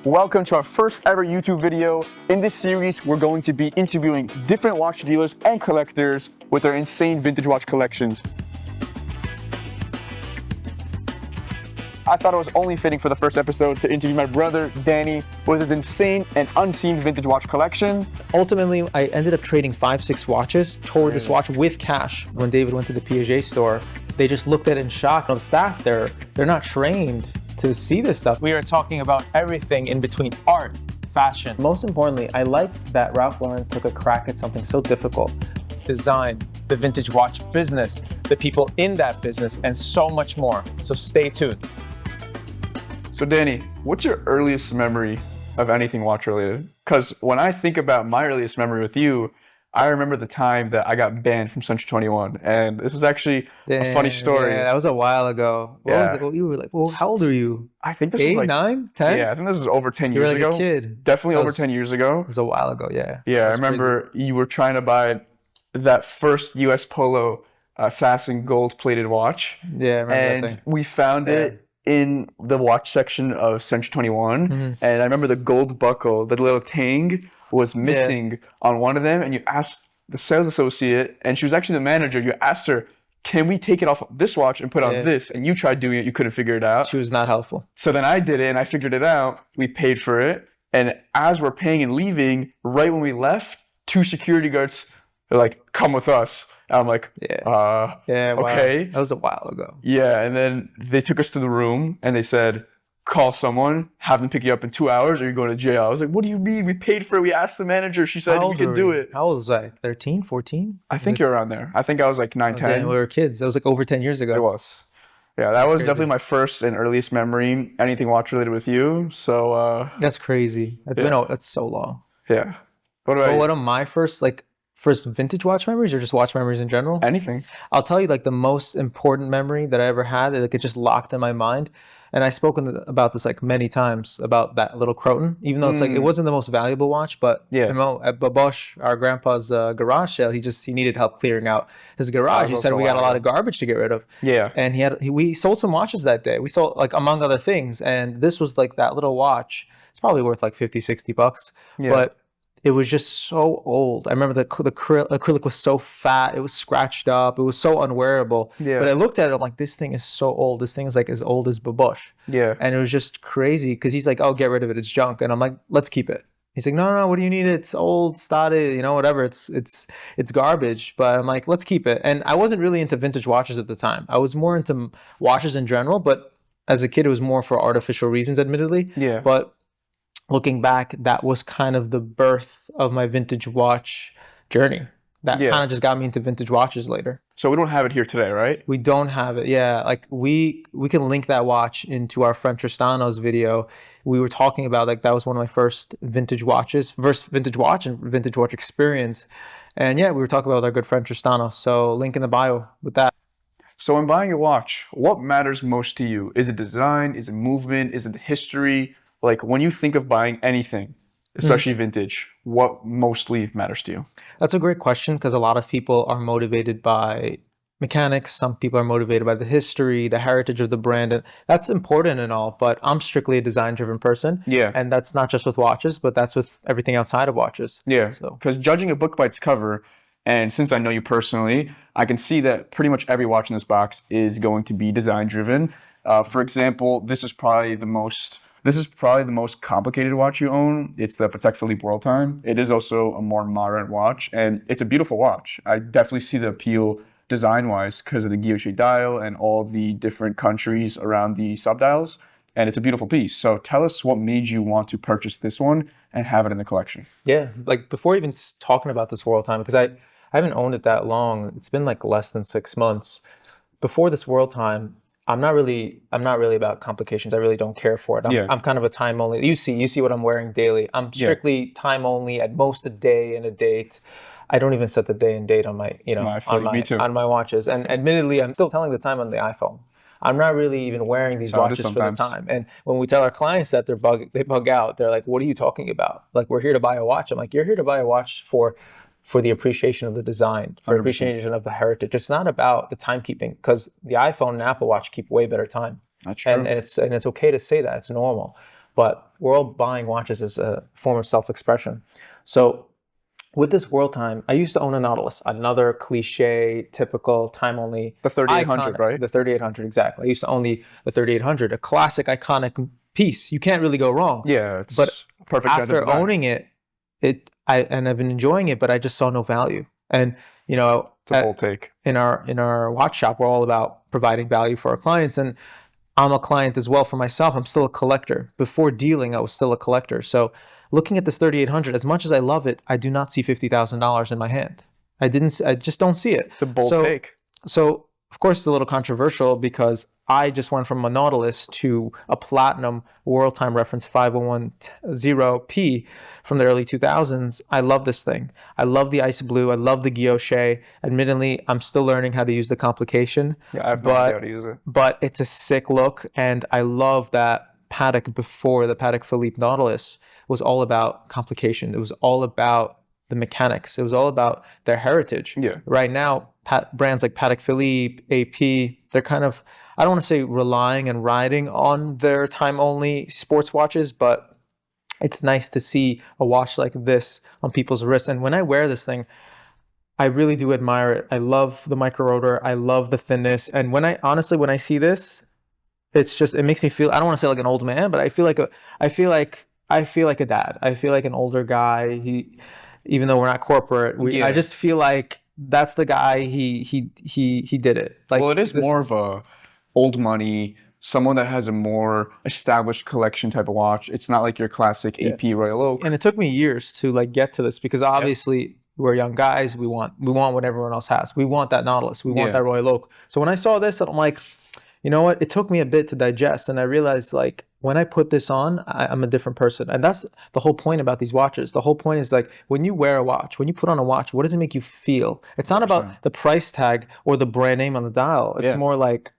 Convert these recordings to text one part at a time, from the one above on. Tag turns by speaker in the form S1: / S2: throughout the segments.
S1: Welcome to our first ever YouTube video. In this series, we're going to be interviewing different watch dealers and collectors with their insane vintage watch collections. I thought it was only fitting for the first episode to interview my brother, Danny, with his insane and unseen vintage watch collection.
S2: Ultimately, I ended up trading 5-6 watches toward this watch with cash. When David went to the Piaget store, they just looked at it in shock. The staff there, they're not trained to see this stuff.
S3: We are talking about everything in between art, fashion.
S2: Most importantly, I like that Ralph Lauren took a crack at something so difficult.
S3: Design, the vintage watch business, the people in that business, and so much more. So stay tuned.
S1: So Danny, what's your earliest memory of anything watch related? Because when I think about my earliest memory with you, I remember the time that I got banned from Century 21, and this is actually a funny story.
S2: Yeah, that was a while ago. What was it? Well, you were like, well, how old are you?
S1: I think this
S2: 8,
S1: was like
S2: 9, 10?
S1: Yeah, I think this was over 10
S2: You were
S1: years
S2: like
S1: ago.
S2: a kid.
S1: Definitely over 10 years ago.
S2: It was a while ago, yeah.
S1: Yeah, I remember you were trying to buy that first US Polo Assassin gold-plated watch.
S2: Yeah, I remember that thing.
S1: We found it in the watch section of Century 21, and I remember the gold buckle, the little tang, was missing on one of them, and you asked the sales associate, and she was actually the manager, you asked her, can we take it off this watch and put on this? And you tried doing it, you couldn't figure it out.
S2: She was not helpful.
S1: So then I did it, and I figured it out. We paid for it, and as we're paying and leaving, right when we left, 2 security guards are like, come with us. And I'm like, okay.
S2: Wow. That was a while ago.
S1: Yeah, and then they took us to the room, and they said, call someone, have them pick you up in 2 hours, or you're going to jail. I was like, what do you mean? We paid for it. We asked the manager. She said we could do it.
S2: How old was I? 13, 14?
S1: I think you're around there. I think I was like 9, 10.
S2: We were kids. That was like over 10 years ago.
S1: It was. Yeah, that was definitely my first and earliest memory, anything watch related with you. So
S2: that's crazy. That's so long.
S1: Yeah. What about you?
S2: What are my first vintage watch memories, or just watch memories in general?
S1: Anything.
S2: I'll tell you, like, the most important memory that I ever had, like, it just locked in my mind. And I've spoken about this like many times, about that little Croton, even though it's like, it wasn't the most valuable watch, but at Babosh, our grandpa's garage sale, he needed help clearing out his garage. He said we got a lot of garbage to get rid of. Yeah. And we sold some watches that day. We sold, like, among other things. And this was like that little watch. It's probably worth like $50-$60. Yeah. But it was just so old. I remember the acrylic was so fat. It was scratched up. It was so unwearable. Yeah. But I looked at it, I'm like, this thing is so old. This thing is like as old as Babosh. Yeah. And it was just crazy because he's like, oh, get rid of it. It's junk. And I'm like, let's keep it. He's like, no, what do you need? It's old, started, whatever. It's garbage. But I'm like, let's keep it. And I wasn't really into vintage watches at the time. I was more into watches in general. But as a kid, it was more for artificial reasons, admittedly. Yeah. But looking back, that was kind of the birth of my vintage watch journey. That kind of just got me into vintage watches later.
S1: So we don't have it here today, right?
S2: We don't have it. Yeah, like we can link that watch into our friend Tristano's video. We were talking about, like, that was one of my first vintage watches, first vintage watch and vintage watch experience. And yeah, we were talking about our good friend Tristano. So link in the bio with that.
S1: So when buying a watch, what matters most to you? Is it design? Is it movement? Is it history? Like, when you think of buying anything, especially vintage, what mostly matters to you?
S2: That's a great question, because a lot of people are motivated by mechanics. Some people are motivated by the history, the heritage of the brand. And that's important and all, but I'm strictly a design-driven person. Yeah. And that's not just with watches, but that's with everything outside of watches. Yeah,
S1: because judging a book by its cover, and since I know you personally, I can see that pretty much every watch in this box is going to be design-driven. For example, this is probably the most complicated watch you own. It's the Patek Philippe World Time. It is also a more modern watch, and it's a beautiful watch. I definitely see the appeal design-wise because of the guilloche dial and all the different countries around the subdials, and it's a beautiful piece. So tell us what made you want to purchase this one and have it in the collection.
S2: Yeah, like, before even talking about this World Time, because I haven't owned it that long. It's been like less than 6 months. Before this World Time, I'm not really about complications. I really don't care for it. I'm kind of a time only. You see what I'm wearing daily. I'm strictly time only, at most a day and a date. I don't even set the day and date on my, on my watches. And admittedly, I'm still telling the time on the iPhone. I'm not really even wearing these watches for the time. And when we tell our clients that, they bug out. They're like, what are you talking about? Like, we're here to buy a watch. I'm like, you're here to buy a watch for the appreciation of the design, for 100%. Appreciation of the heritage. It's not about the timekeeping, because the iPhone and Apple Watch keep way better time.
S1: That's true.
S2: And it's okay to say that. It's normal. but we're all buying watches as a form of self-expression. So with this world time, I used to own a Nautilus, another cliche, typical, time-only.
S1: The 3800, right?
S2: The 3800, exactly. I used to own the 3800, a classic, iconic piece. You can't really go wrong.
S1: Yeah, it's
S2: but
S1: perfect.
S2: After owning it, I've been enjoying it, but I just saw no value. And you know,
S1: it's a bold take.
S2: In our watch shop, we're all about providing value for our clients, and I'm a client as well for myself. I'm still a collector. Before dealing, I was still a collector. So looking at this 3800, as much as I love it, I do not see $50,000 in my hand. I just don't see it.
S1: It's a bold take.
S2: So of course it's a little controversial because I just went from a Nautilus to a platinum world time reference 5010P from the early 2000s. I love this thing. I love the ice blue. I love the guilloche. Admittedly, I'm still learning how to use the complication.
S1: Yeah, I have no idea how to use it.
S2: But it's a sick look, and I love that Patek before the Patek Philippe Nautilus was all about complication. It was all about the mechanics. It was all about their heritage.
S1: Yeah.
S2: Right now, brands like Patek Philippe, AP, they're kind of, I don't want to say relying and riding on their time-only sports watches, but it's nice to see a watch like this on people's wrists. And when I wear this thing, I really do admire it. I love the micro rotor. I love the thinness. And when I see this, it makes me feel, I don't want to say like an old man, but I feel like a dad. I feel like an older guy. Even though we're not corporate, I just feel like that's the guy. He did it. Like,
S1: well, it is more of a old money, someone that has a more established collection type of watch. It's not like your classic AP Royal Oak.
S2: And it took me years to like get to this because obviously we're young guys. We want what everyone else has. We want that Nautilus. We want that Royal Oak. So when I saw this, I'm like, you know what? It took me a bit to digest, and I realized like when I put this on, I'm a different person. And that's the whole point about these watches. The whole point is like when you wear a watch, when you put on a watch, what does it make you feel? It's not about the price tag or the brand name on the dial. It's more like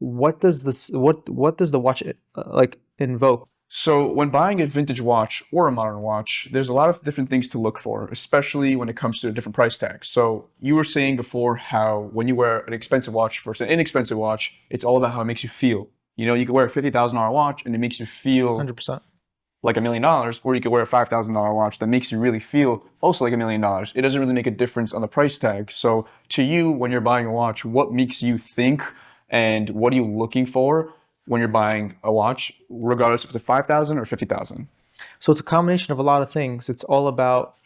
S2: what does the watch like invoke?
S1: So when buying a vintage watch or a modern watch, there's a lot of different things to look for, especially when it comes to different price tags. So you were saying before how when you wear an expensive watch versus an inexpensive watch, it's all about how it makes you feel. You know, you could wear a $50,000 watch and it makes you feel
S2: 100%.
S1: like $1 million, or you could wear a $5,000 watch that makes you really feel also like $1 million. It doesn't really make a difference on the price tag. So to you, when you're buying a watch, what makes you think and what are you looking for when you're buying a watch, regardless if it's $5,000 or $50,000?
S2: So it's a combination of a lot of things. It's all about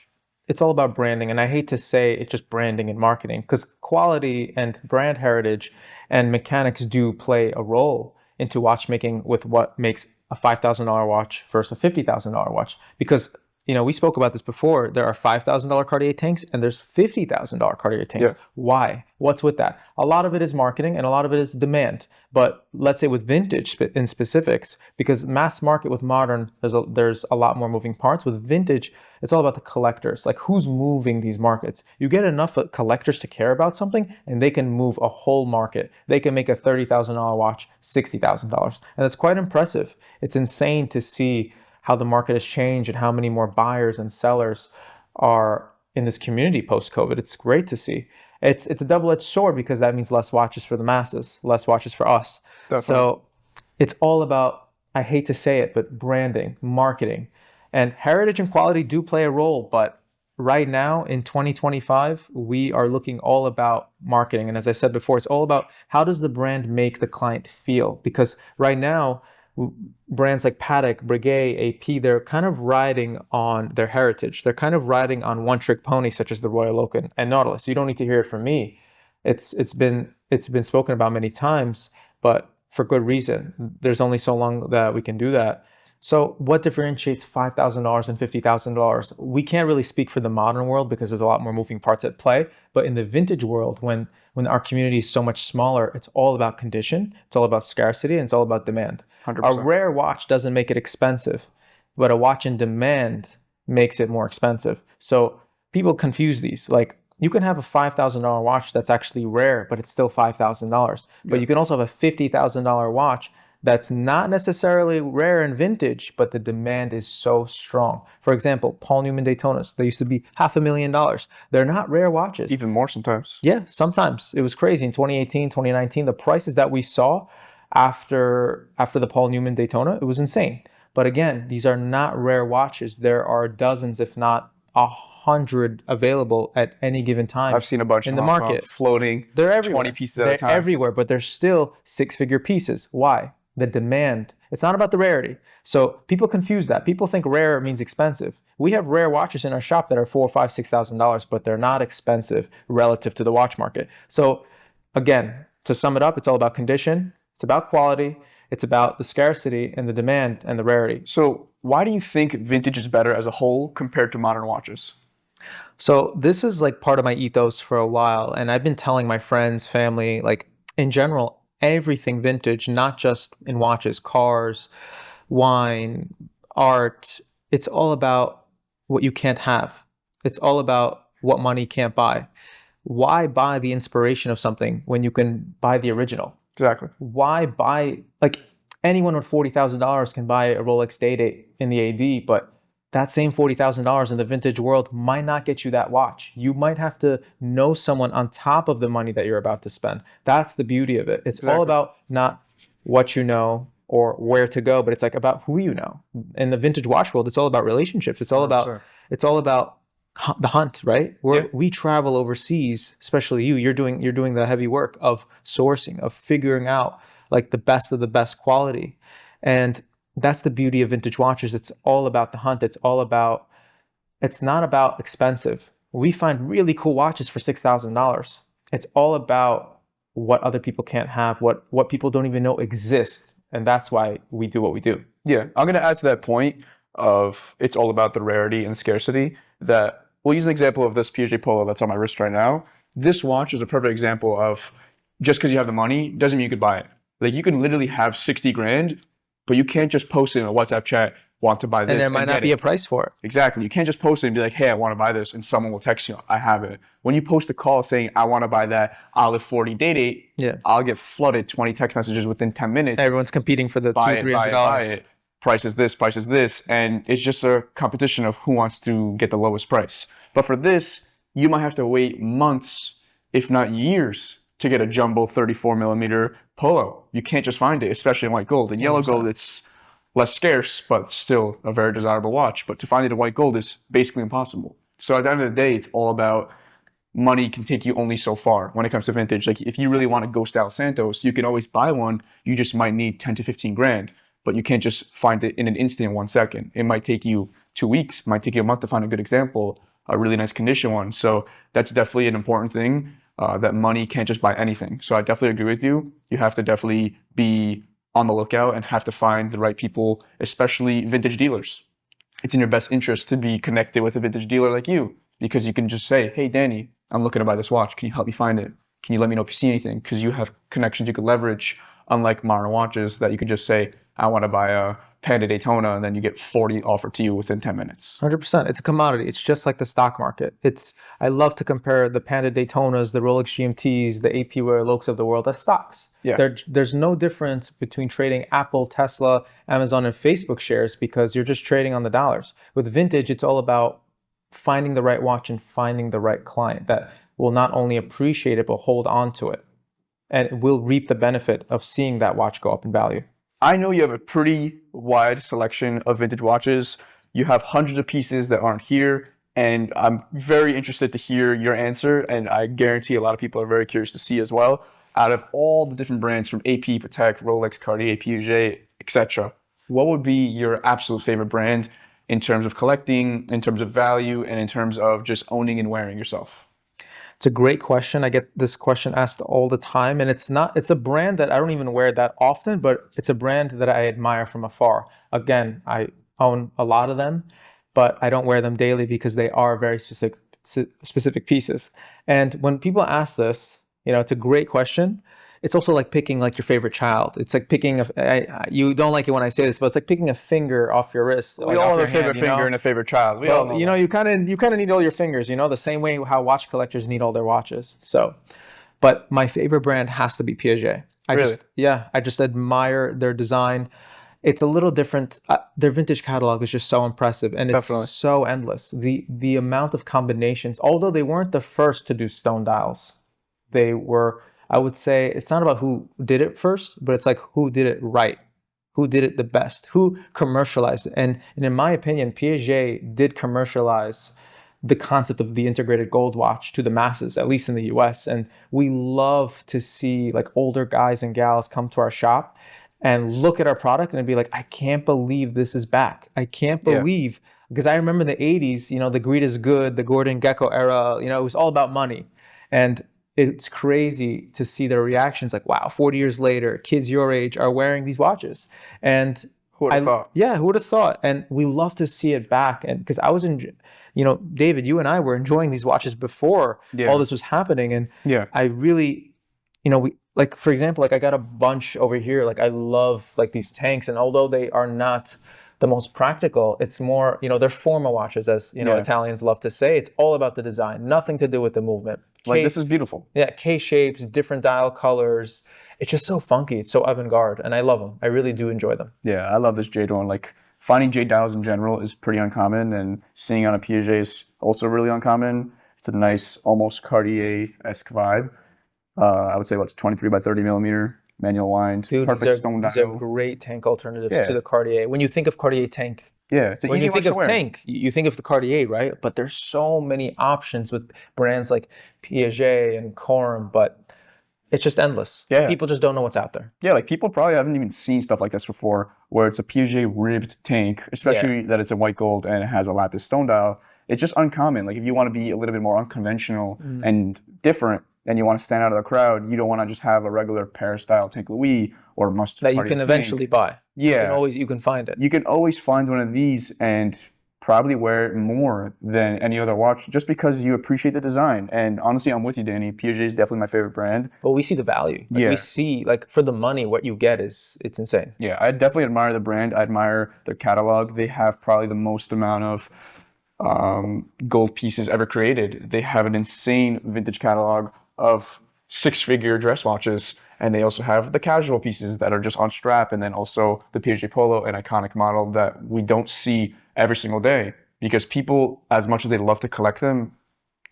S2: branding, and I hate to say it's just branding and marketing because quality and brand heritage and mechanics do play a role into watchmaking with what makes a $5,000 watch versus a $50,000 watch. Because you know, we spoke about this before. There are $5,000 Cartier tanks and there's $50,000 Cartier tanks. Yeah. Why? What's with that? A lot of it is marketing and a lot of it is demand. But let's say with vintage in specifics, because mass market with modern, there's a lot more moving parts. With vintage, it's all about the collectors. Like who's moving these markets? You get enough collectors to care about something and they can move a whole market. They can make a $30,000 watch $60,000. And that's quite impressive. It's insane to see how the market has changed and how many more buyers and sellers are in this community post-COVID. It's great to see. It's a double-edged sword because that means less watches for the masses, less watches for us. Definitely. So it's all about, I hate to say it, but branding, marketing. And heritage and quality do play a role, but right now in 2025, we are looking all about marketing. And as I said before, it's all about how does the brand make the client feel? Because right now, brands like Patek, Breguet, AP, they're kind of riding on their heritage. They're kind of riding on one-trick ponies such as the Royal Oak and Nautilus. You don't need to hear it from me. It's been spoken about many times, but for good reason. There's only so long that we can do that. So what differentiates $5,000 and $50,000? We can't really speak for the modern world because there's a lot more moving parts at play. But in the vintage world, when our community is so much smaller, it's all about condition, it's all about scarcity, and it's all about demand.
S1: 100%.
S2: A rare watch doesn't make it expensive, but a watch in demand makes it more expensive. So people confuse these. Like you can have a $5,000 watch that's actually rare, but it's still $5,000. But you can also have a $50,000 watch that's not necessarily rare and vintage, but the demand is so strong. For example, Paul Newman Daytonas, they used to be $500,000. They're not rare watches.
S1: Even more sometimes.
S2: Yeah, sometimes. It was crazy. In 2018, 2019, the prices that we saw after the Paul Newman Daytona, it was insane. But again, these are not rare watches. There are dozens, if not 100 available at any given time.
S1: I've seen a bunch
S2: in
S1: in
S2: the
S1: Hong Kong
S2: market.
S1: floating.
S2: They're everywhere.
S1: 20 pieces at a
S2: They're
S1: time.
S2: everywhere, but they're still six-figure pieces. Why? The demand. It's not about the rarity. So people confuse that. People think rare means expensive. We have rare watches in our shop that are $4,000, $5,000, $6,000, but they're not expensive relative to the watch market. So again, to sum it up, it's all about condition. It's about quality. It's about the scarcity and the demand and the rarity.
S1: So why do you think vintage is better as a whole compared to modern watches?
S2: So this is like part of my ethos for a while. And I've been telling my friends, family, like in general, everything vintage, not just in watches, cars, wine, art. It's all about what you can't have. It's all about what money can't buy. Why buy the inspiration of something when you can buy the original?
S1: Exactly.
S2: Why buy, like anyone with $40,000 can buy a Rolex Day-Date in the AD, but that same $40,000 in the vintage world might not get you that watch. You might have to know someone on top of the money that you're about to spend. That's the beauty of it. It's all about not what you know or where to go, but it's like about who you know. In the vintage watch world, it's all about relationships. It's all
S1: 100%.
S2: about the hunt, right? We travel overseas, especially you're doing the heavy work of sourcing, of figuring out like the best of the best quality. And that's the beauty of vintage watches. It's all about the hunt. It's not about expensive. We find really cool watches for $6,000. It's all about what other people can't have, what people don't even know exists. And that's why we do what we do.
S1: Yeah, I'm going to add to that point of it's all about the rarity and scarcity. That we'll use an example of this Piaget Polo that's on my wrist right now. This watch is a perfect example of just because you have the money doesn't mean you could buy it. Like you can literally have 60 grand, but you can't just post it in a WhatsApp chat, want to buy this.
S2: And there might not be a price for it.
S1: Exactly. You can't just post it and be like, hey, I want to buy this. And someone will text you, I have it. When you post a call saying, I want to buy that Olive 40 Day-Date, I'll get flooded 20 text messages within 10 minutes.
S2: Everyone's competing for the
S1: $200,
S2: $300.
S1: Buy it. Price is this, price is this. And it's just a competition of who wants to get the lowest price. But for this, you might have to wait months, if not years, to get a jumbo 34 millimeter Polo. You can't just find it, especially in white gold. In yellow gold, it's less scarce, but still a very desirable watch. But to find it in white gold is basically impossible. So at the end of the day, it's all about money can take you only so far when it comes to vintage. Like if you really want a Ghost style Santos, you can always buy one. You just might need 10 to 15 grand, but you can't just find it in an instant in 1 second. It might take you 2 weeks, it might take you a month to find a good example, a really nice condition one. So that's definitely an important thing, that money can't just buy anything. So I definitely agree with you. You have to definitely be on the lookout and have to find the right people, especially vintage dealers. It's in your best interest to be connected with a vintage dealer like you, because you can just say, hey, Danny, I'm looking to buy this watch. Can you help me find it? Can you let me know if you see anything? Because you have connections you could leverage, unlike modern watches that you could just say, I want to buy a Panda Daytona, and then you get 40 offered to you within 10 minutes.
S2: 100%. It's a commodity. It's just like the stock market. I love to compare the Panda Daytonas, the Rolex GMTs, the AP Wear Lokes of the world as stocks.
S1: Yeah.
S2: There's no difference between trading Apple, Tesla, Amazon, and Facebook shares because you're just trading on the dollars. With vintage, it's all about finding the right watch and finding the right client that will not only appreciate it, but hold on to it and will reap the benefit of seeing that watch go up in value.
S1: I know you have a pretty wide selection of vintage watches. You have hundreds of pieces that aren't here, and I'm very interested to hear your answer, and I guarantee a lot of people are very curious to see as well. Out of all the different brands from AP, Patek, Rolex, Cartier, Piaget, etc., what would be your absolute favorite brand in terms of collecting, in terms of value, and in terms of just owning and wearing yourself?
S2: It's a great question. I get this question asked all the time, and it's a brand that I don't even wear that often, but it's a brand that I admire from afar. Again, I own a lot of them, but I don't wear them daily because they are very specific pieces. And when people ask this, it's a great question. It's also like picking like your favorite child. It's like picking you don't like it when I say this, but it's like picking a finger off your wrist.
S1: We all have a favorite finger and a favorite child.
S2: You kind of need all your fingers, the same way how watch collectors need all their watches. So, but my favorite brand has to be Piaget. I just admire their design. It's a little different. Their vintage catalog is just so impressive, and it's so endless. The amount of combinations, although they weren't the first to do stone dials, they were. I would say it's not about who did it first, but it's like who did it right. Who did it the best? Who commercialized it? And in my opinion, Piaget did commercialize the concept of the integrated gold watch to the masses, at least in the US. And we love to see like older guys and gals come to our shop and look at our product and be like, I can't believe this is back. I can't believe, because I remember in the 80s, you know, the greed is good, the Gordon Gekko era, you know, it was all about money. And it's crazy to see their reactions like, wow, 40 years later, kids your age are wearing these watches. And
S1: who would have thought?
S2: Yeah, who would have thought? And we love to see it back. And because I was you know, David, you and I were enjoying these watches before all this was happening. And I really, you know, like, for example, like I got a bunch over here. Like I love like these tanks. And although they are not the most practical, it's more, you know, they're formal watches, as, you know, Italians love to say. It's all about the design, nothing to do with the movement.
S1: Like, this is beautiful.
S2: Yeah, K-shapes, different dial colors. It's just so funky. It's so avant-garde, and I love them. I really do enjoy them.
S1: Yeah, I love this jade one. Like, finding jade dials in general is pretty uncommon, and seeing on a Piaget is also really uncommon. It's a nice, almost Cartier-esque vibe. I would say, what's 23 by 30 millimeter. Manual wind,
S2: dude,
S1: perfect stone dial.
S2: These are great tank alternatives to the Cartier. When you think of Cartier tank,
S1: it's an
S2: when
S1: easy
S2: you think
S1: watch
S2: of
S1: to wear.
S2: tank, you think of the Cartier, right? But there's so many options with brands like Piaget and Corum, but it's just endless.
S1: Yeah.
S2: People just don't know what's out there.
S1: Yeah, like people probably haven't even seen stuff like this before, where it's a Piaget ribbed tank, especially that it's in white gold and it has a lapis stone dial. It's just uncommon. Like if you want to be a little bit more unconventional and different, and you want to stand out of the crowd, you don't want to just have a regular Paris style Tank Louis or must
S2: that you can eventually buy.
S1: Yeah,
S2: you can find it.
S1: You can always find one of these and probably wear it more than any other watch, just because you appreciate the design. And honestly, I'm with you, Danny. Piaget is definitely my favorite brand.
S2: But we see the value. Like we see, like for the money, what you get it's insane.
S1: Yeah, I definitely admire the brand. I admire their catalog. They have probably the most amount of gold pieces ever created. They have an insane vintage catalog of six-figure dress watches, and they also have the casual pieces that are just on strap, and then also the Piaget Polo, an iconic model that we don't see every single day, because people, as much as they love to collect them,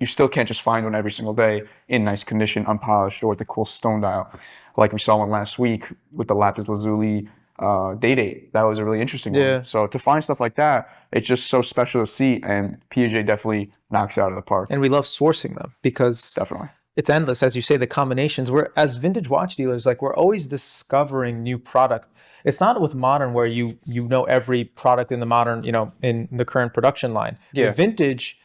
S1: you still can't just find one every single day in nice condition, unpolished, or with a cool stone dial. Like we saw one last week with the lapis lazuli Day-Date. That was a really interesting one. So to find stuff like that, it's just so special to see, and Piaget definitely knocks it out of the park.
S2: And we love sourcing them because
S1: definitely
S2: it's endless, as you say, the combinations. We're, as vintage watch dealers, like we're always discovering new product. It's not with modern where you know every product in the modern, you know, in the current production line. With vintage,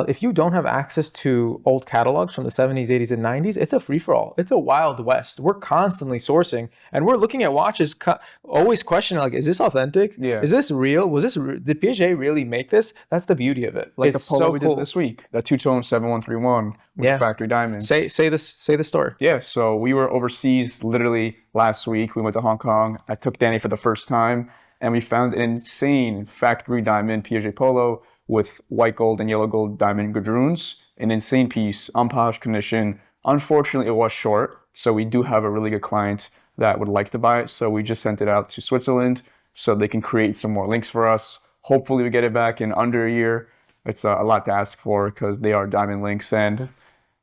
S2: if you don't have access to old catalogs from the 70s, 80s, and 90s, it's a free-for-all. It's a wild west. We're constantly sourcing, and we're looking at watches, always questioning, like, is this authentic? Is this real? Did Piaget really make this? That's the beauty of it.
S1: Like
S2: it's
S1: the Polo
S2: so
S1: we
S2: cool.
S1: did this week, that two-tone 7131 with factory diamonds.
S2: Say the story.
S1: Yeah, so we were overseas literally last week. We went to Hong Kong. I took Danny for the first time, and we found an insane factory diamond Piaget Polo with white gold and yellow gold diamond gadroons. An insane piece, unpolished condition. Unfortunately, it was short, so we do have a really good client that would like to buy it. So we just sent it out to Switzerland so they can create some more links for us. Hopefully we get it back in under a year. It's a lot to ask for because they are diamond links, and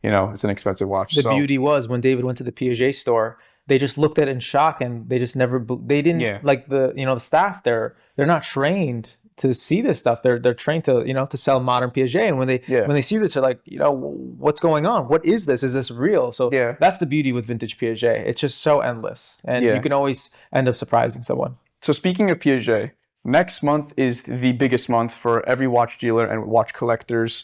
S1: you know, it's an expensive watch.
S2: The beauty was when David went to the Piaget store, they just looked at it in shock, and they just never, they didn't, like the staff there, they're not trained to see this stuff. They're trained to, to sell modern Piaget. And when they see this, they're like, what's going on? What is this? Is this real? So that's the beauty with vintage Piaget. It's just so endless. And you can always end up surprising someone.
S1: So speaking of Piaget, next month is the biggest month for every watch dealer and watch collector's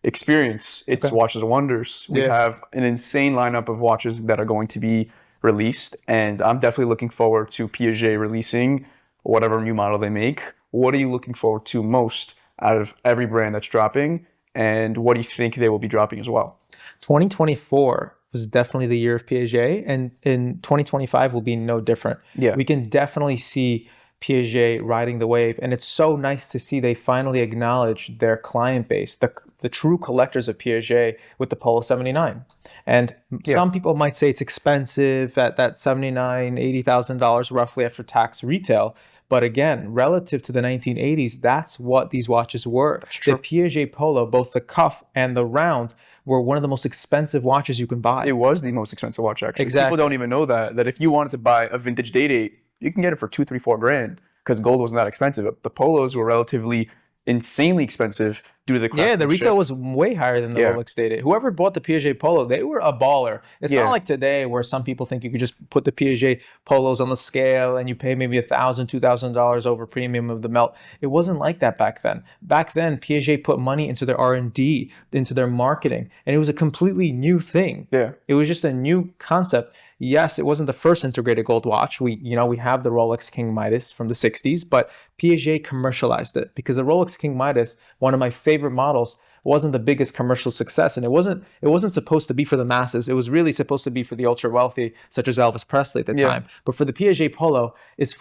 S1: experience. It's Watches and Wonders. We have an insane lineup of watches that are going to be released. And I'm definitely looking forward to Piaget releasing whatever new model they make. What are you looking forward to most out of every brand that's dropping? And what do you think they will be dropping as well?
S2: 2024 was definitely the year of Piaget, and in 2025 will be no different. We can definitely see Piaget riding the wave, and it's so nice to see they finally acknowledge their client base, the true collectors of Piaget with the Polo 79. And some people might say it's expensive at that $79,000, $80,000 roughly after tax retail. But again, relative to the 1980s, that's what these watches were. The Piaget Polo, both the cuff and the round, were one of the most expensive watches you can buy.
S1: It was the most expensive watch, actually.
S2: Exactly.
S1: People don't even know that if you wanted to buy a vintage Day-Date you can get it for 2, 3, 4 grand because gold wasn't that expensive. The polos were relatively insanely expensive due to the
S2: Yeah, the
S1: craftsmanship.
S2: retail was way higher than the Rolex dated. Whoever bought the Piaget Polo, they were a baller. It's not like today where some people think you could just put the Piaget Polos on the scale and you pay maybe $1,000, $2,000 over premium of the melt. It wasn't like that back then. Back then, Piaget put money into their R&D, into their marketing, and it was a completely new thing.
S1: Yeah.
S2: It was just a new concept. Yes, it wasn't the first integrated gold watch. We have the Rolex King Midas from the 60s, but Piaget commercialized it because the Rolex King Midas, one of my favorite models, wasn't the biggest commercial success, and it wasn't supposed to be for the masses. It was really supposed to be for the ultra wealthy, such as Elvis Presley at the time. But for the Piaget Polo, it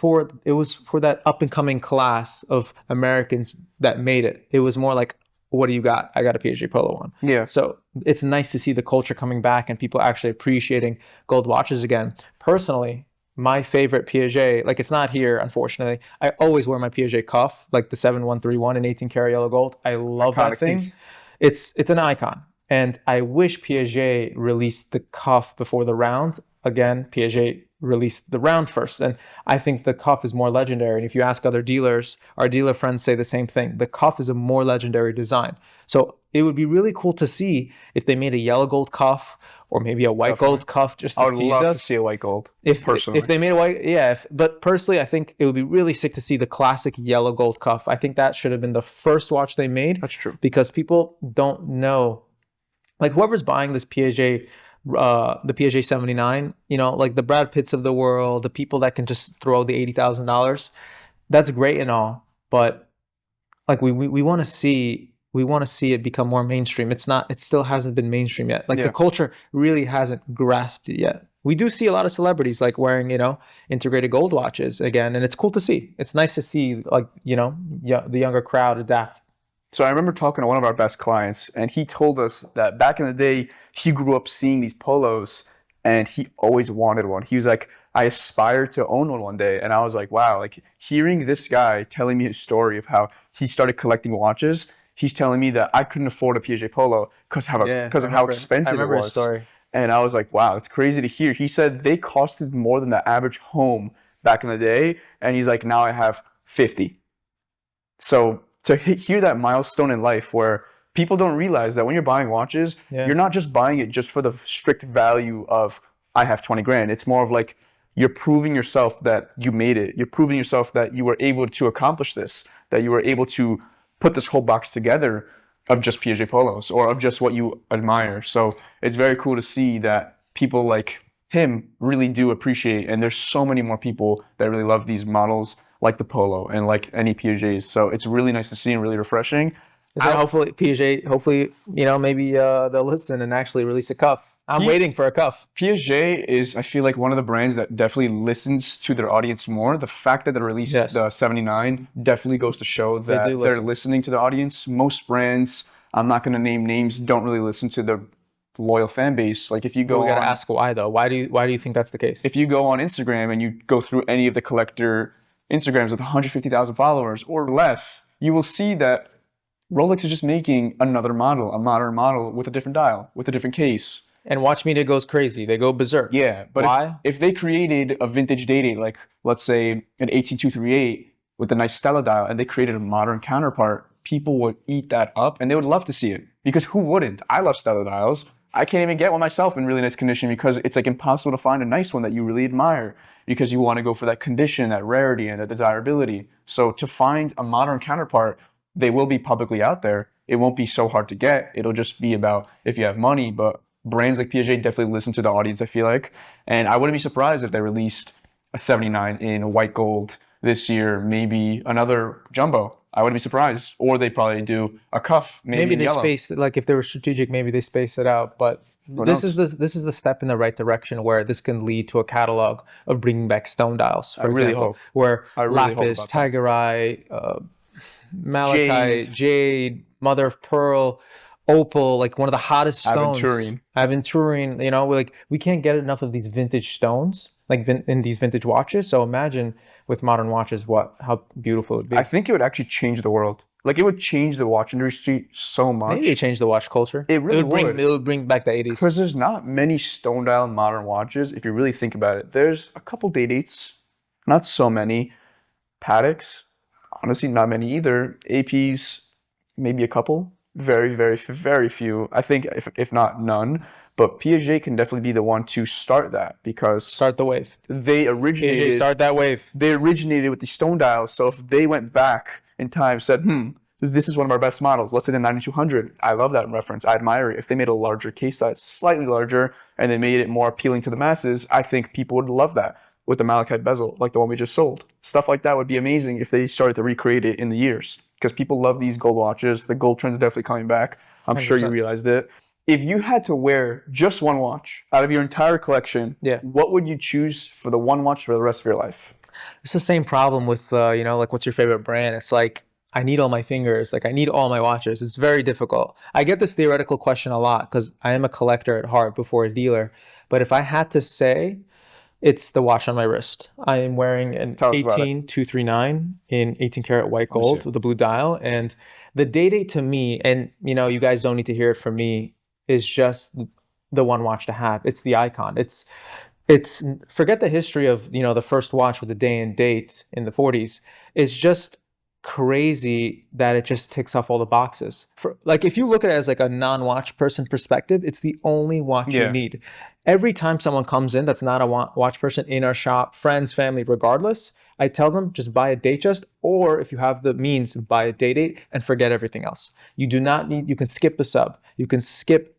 S2: was for that up and coming class of Americans that made it. It was more like, what do you got? I got a Piaget Polo one.
S1: Yeah.
S2: So it's nice to see the culture coming back and people actually appreciating gold watches again. Personally, my favorite Piaget, like it's not here, unfortunately. I always wear my Piaget cuff, like the 7131 in 18 karat yellow gold. I love that thing. It's an icon. And I wish Piaget released the cuff before the round. Again, Piaget released the round first. And I think the cuff is more legendary. And if you ask other dealers, our dealer friends say the same thing. The cuff is a more legendary design. So it would be really cool to see if they made a yellow gold cuff or maybe a white gold cuff just to tease us. I would love to
S1: see a white gold,
S2: personally. If they made a white, but personally, I think it would be really sick to see the classic yellow gold cuff. I think that should have been the first watch they made.
S1: That's true.
S2: Because people don't know, like whoever's buying this Piaget, the Piaget 79, like the Brad Pitts of the world, the people that can just throw the $80,000, that's great and all, but like we want to see it become more mainstream. It still hasn't been mainstream yet. Like the culture really hasn't grasped it yet. We do see a lot of celebrities like wearing, integrated gold watches again, and it's cool to see. It's nice to see the younger crowd adapt.
S1: So I remember talking to one of our best clients, and he told us that back in the day, he grew up seeing these polos, and he always wanted one. He was like, I aspire to own one day. And I was like, wow, like hearing this guy telling me his story of how he started collecting watches, he's telling me that I couldn't afford a Piaget Polo because of how expensive it was.
S2: His story.
S1: And I was like, wow, it's crazy to hear. He said they costed more than the average home back in the day. And he's like, now I have 50. So to hear that milestone in life where people don't realize that when you're buying watches, you're not just buying it just for the strict value of I have 20 grand. It's more of like you're proving yourself that you made it. You're proving yourself that you were able to accomplish this, that you were able to put this whole box together of just Piaget Polos or of just what you admire. So it's very cool to see that people like him really do appreciate, and there's so many more people that really love these models like the Polo and like any Piagets. So it's really nice to see and really refreshing.
S2: Hopefully Piaget, maybe they'll listen and actually release a cuff. I'm waiting for a cuff.
S1: Piaget is, I feel like, one of the brands that definitely listens to their audience more. The fact that they released the 79 definitely goes to show that they're listening to the audience. Most brands, I'm not going to name names, don't really listen to their loyal fan base. Like if you go,
S2: we gotta ask why though. Why do you think that's the case?
S1: If you go on Instagram and you go through any of the collector Instagrams with 150,000 followers or less, you will see that Rolex is just making another model, a modern model with a different dial, with a different case.
S2: And Watch Media goes crazy. They go berserk.
S1: Yeah, but why? If they created a vintage dating, like let's say an 18238 with a nice Stella dial, and they created a modern counterpart, people would eat that up and they would love to see it. Because who wouldn't? I love Stella dials. I can't even get one myself in really nice condition because it's like impossible to find a nice one that you really admire because you want to go for that condition, that rarity, and that desirability. So to find a modern counterpart, they will be publicly out there. It won't be so hard to get. It'll just be about if you have money. But brands like Piaget definitely listen to the audience, I feel like. And I wouldn't be surprised if they released a 79 in white gold this year, maybe another jumbo. I wouldn't be surprised. Or they probably do a cuff, maybe
S2: they
S1: yellow.
S2: space, like if they were strategic, maybe they space it out. But this is the step in the right direction where this can lead to a catalog of bringing back stone dials, for example, where lapis, tiger eye, malachite, jade, mother of pearl, opal, like one of the hottest stones. Aventurine, we can't get enough of these vintage stones, like in these vintage watches. So imagine with modern watches, how beautiful it would be.
S1: I think it would actually change the world. Like it would change the watch industry so much.
S2: Maybe it change the watch culture.
S1: It really would.
S2: It would bring back the 80s.
S1: Because there's not many stone dial modern watches. If you really think about it, there's a couple dates, not so many. Pateks, honestly, not many either. APs, maybe a couple. Very, very, very few. I think, if not none. But Piaget can definitely be the one to start that, because
S2: Start the wave.
S1: they originated.
S2: Piaget, start that wave.
S1: They originated with the stone dials. So if they went back in time, said, this is one of our best models, let's say the 9200. I love that reference. I admire it. If they made a larger case size, slightly larger, and they made it more appealing to the masses, I think people would love that. With the malachite bezel, like the one we just sold. Stuff like that would be amazing if they started to recreate it in the years, because people love these gold watches. The gold trend is definitely coming back. I'm 100%. Sure you realized it. If you had to wear just one watch out of your entire collection, what would you choose for the one watch for the rest of your life?
S2: It's the same problem with, like, what's your favorite brand? It's like, I need all my fingers. Like, I need all my watches. It's very difficult. I get this theoretical question a lot because I am a collector at heart before a dealer. But if I had to say, it's the watch on my wrist. I am wearing an 18239 in 18 karat white gold with the blue dial. And the date to me, and you guys don't need to hear it from me, is just the one watch to have. It's the icon. It's forget the history of, the first watch with the day and date in the 40s. It's just crazy that it just ticks off all the boxes. Like, if you look at it as like a non-watch person perspective, it's the only watch you need. Every time someone comes in that's not a watch person in our shop, friends, family, regardless, I tell them just buy a Datejust, or if you have the means, buy a date and forget everything else. You do not need, you can skip the sub. You can skip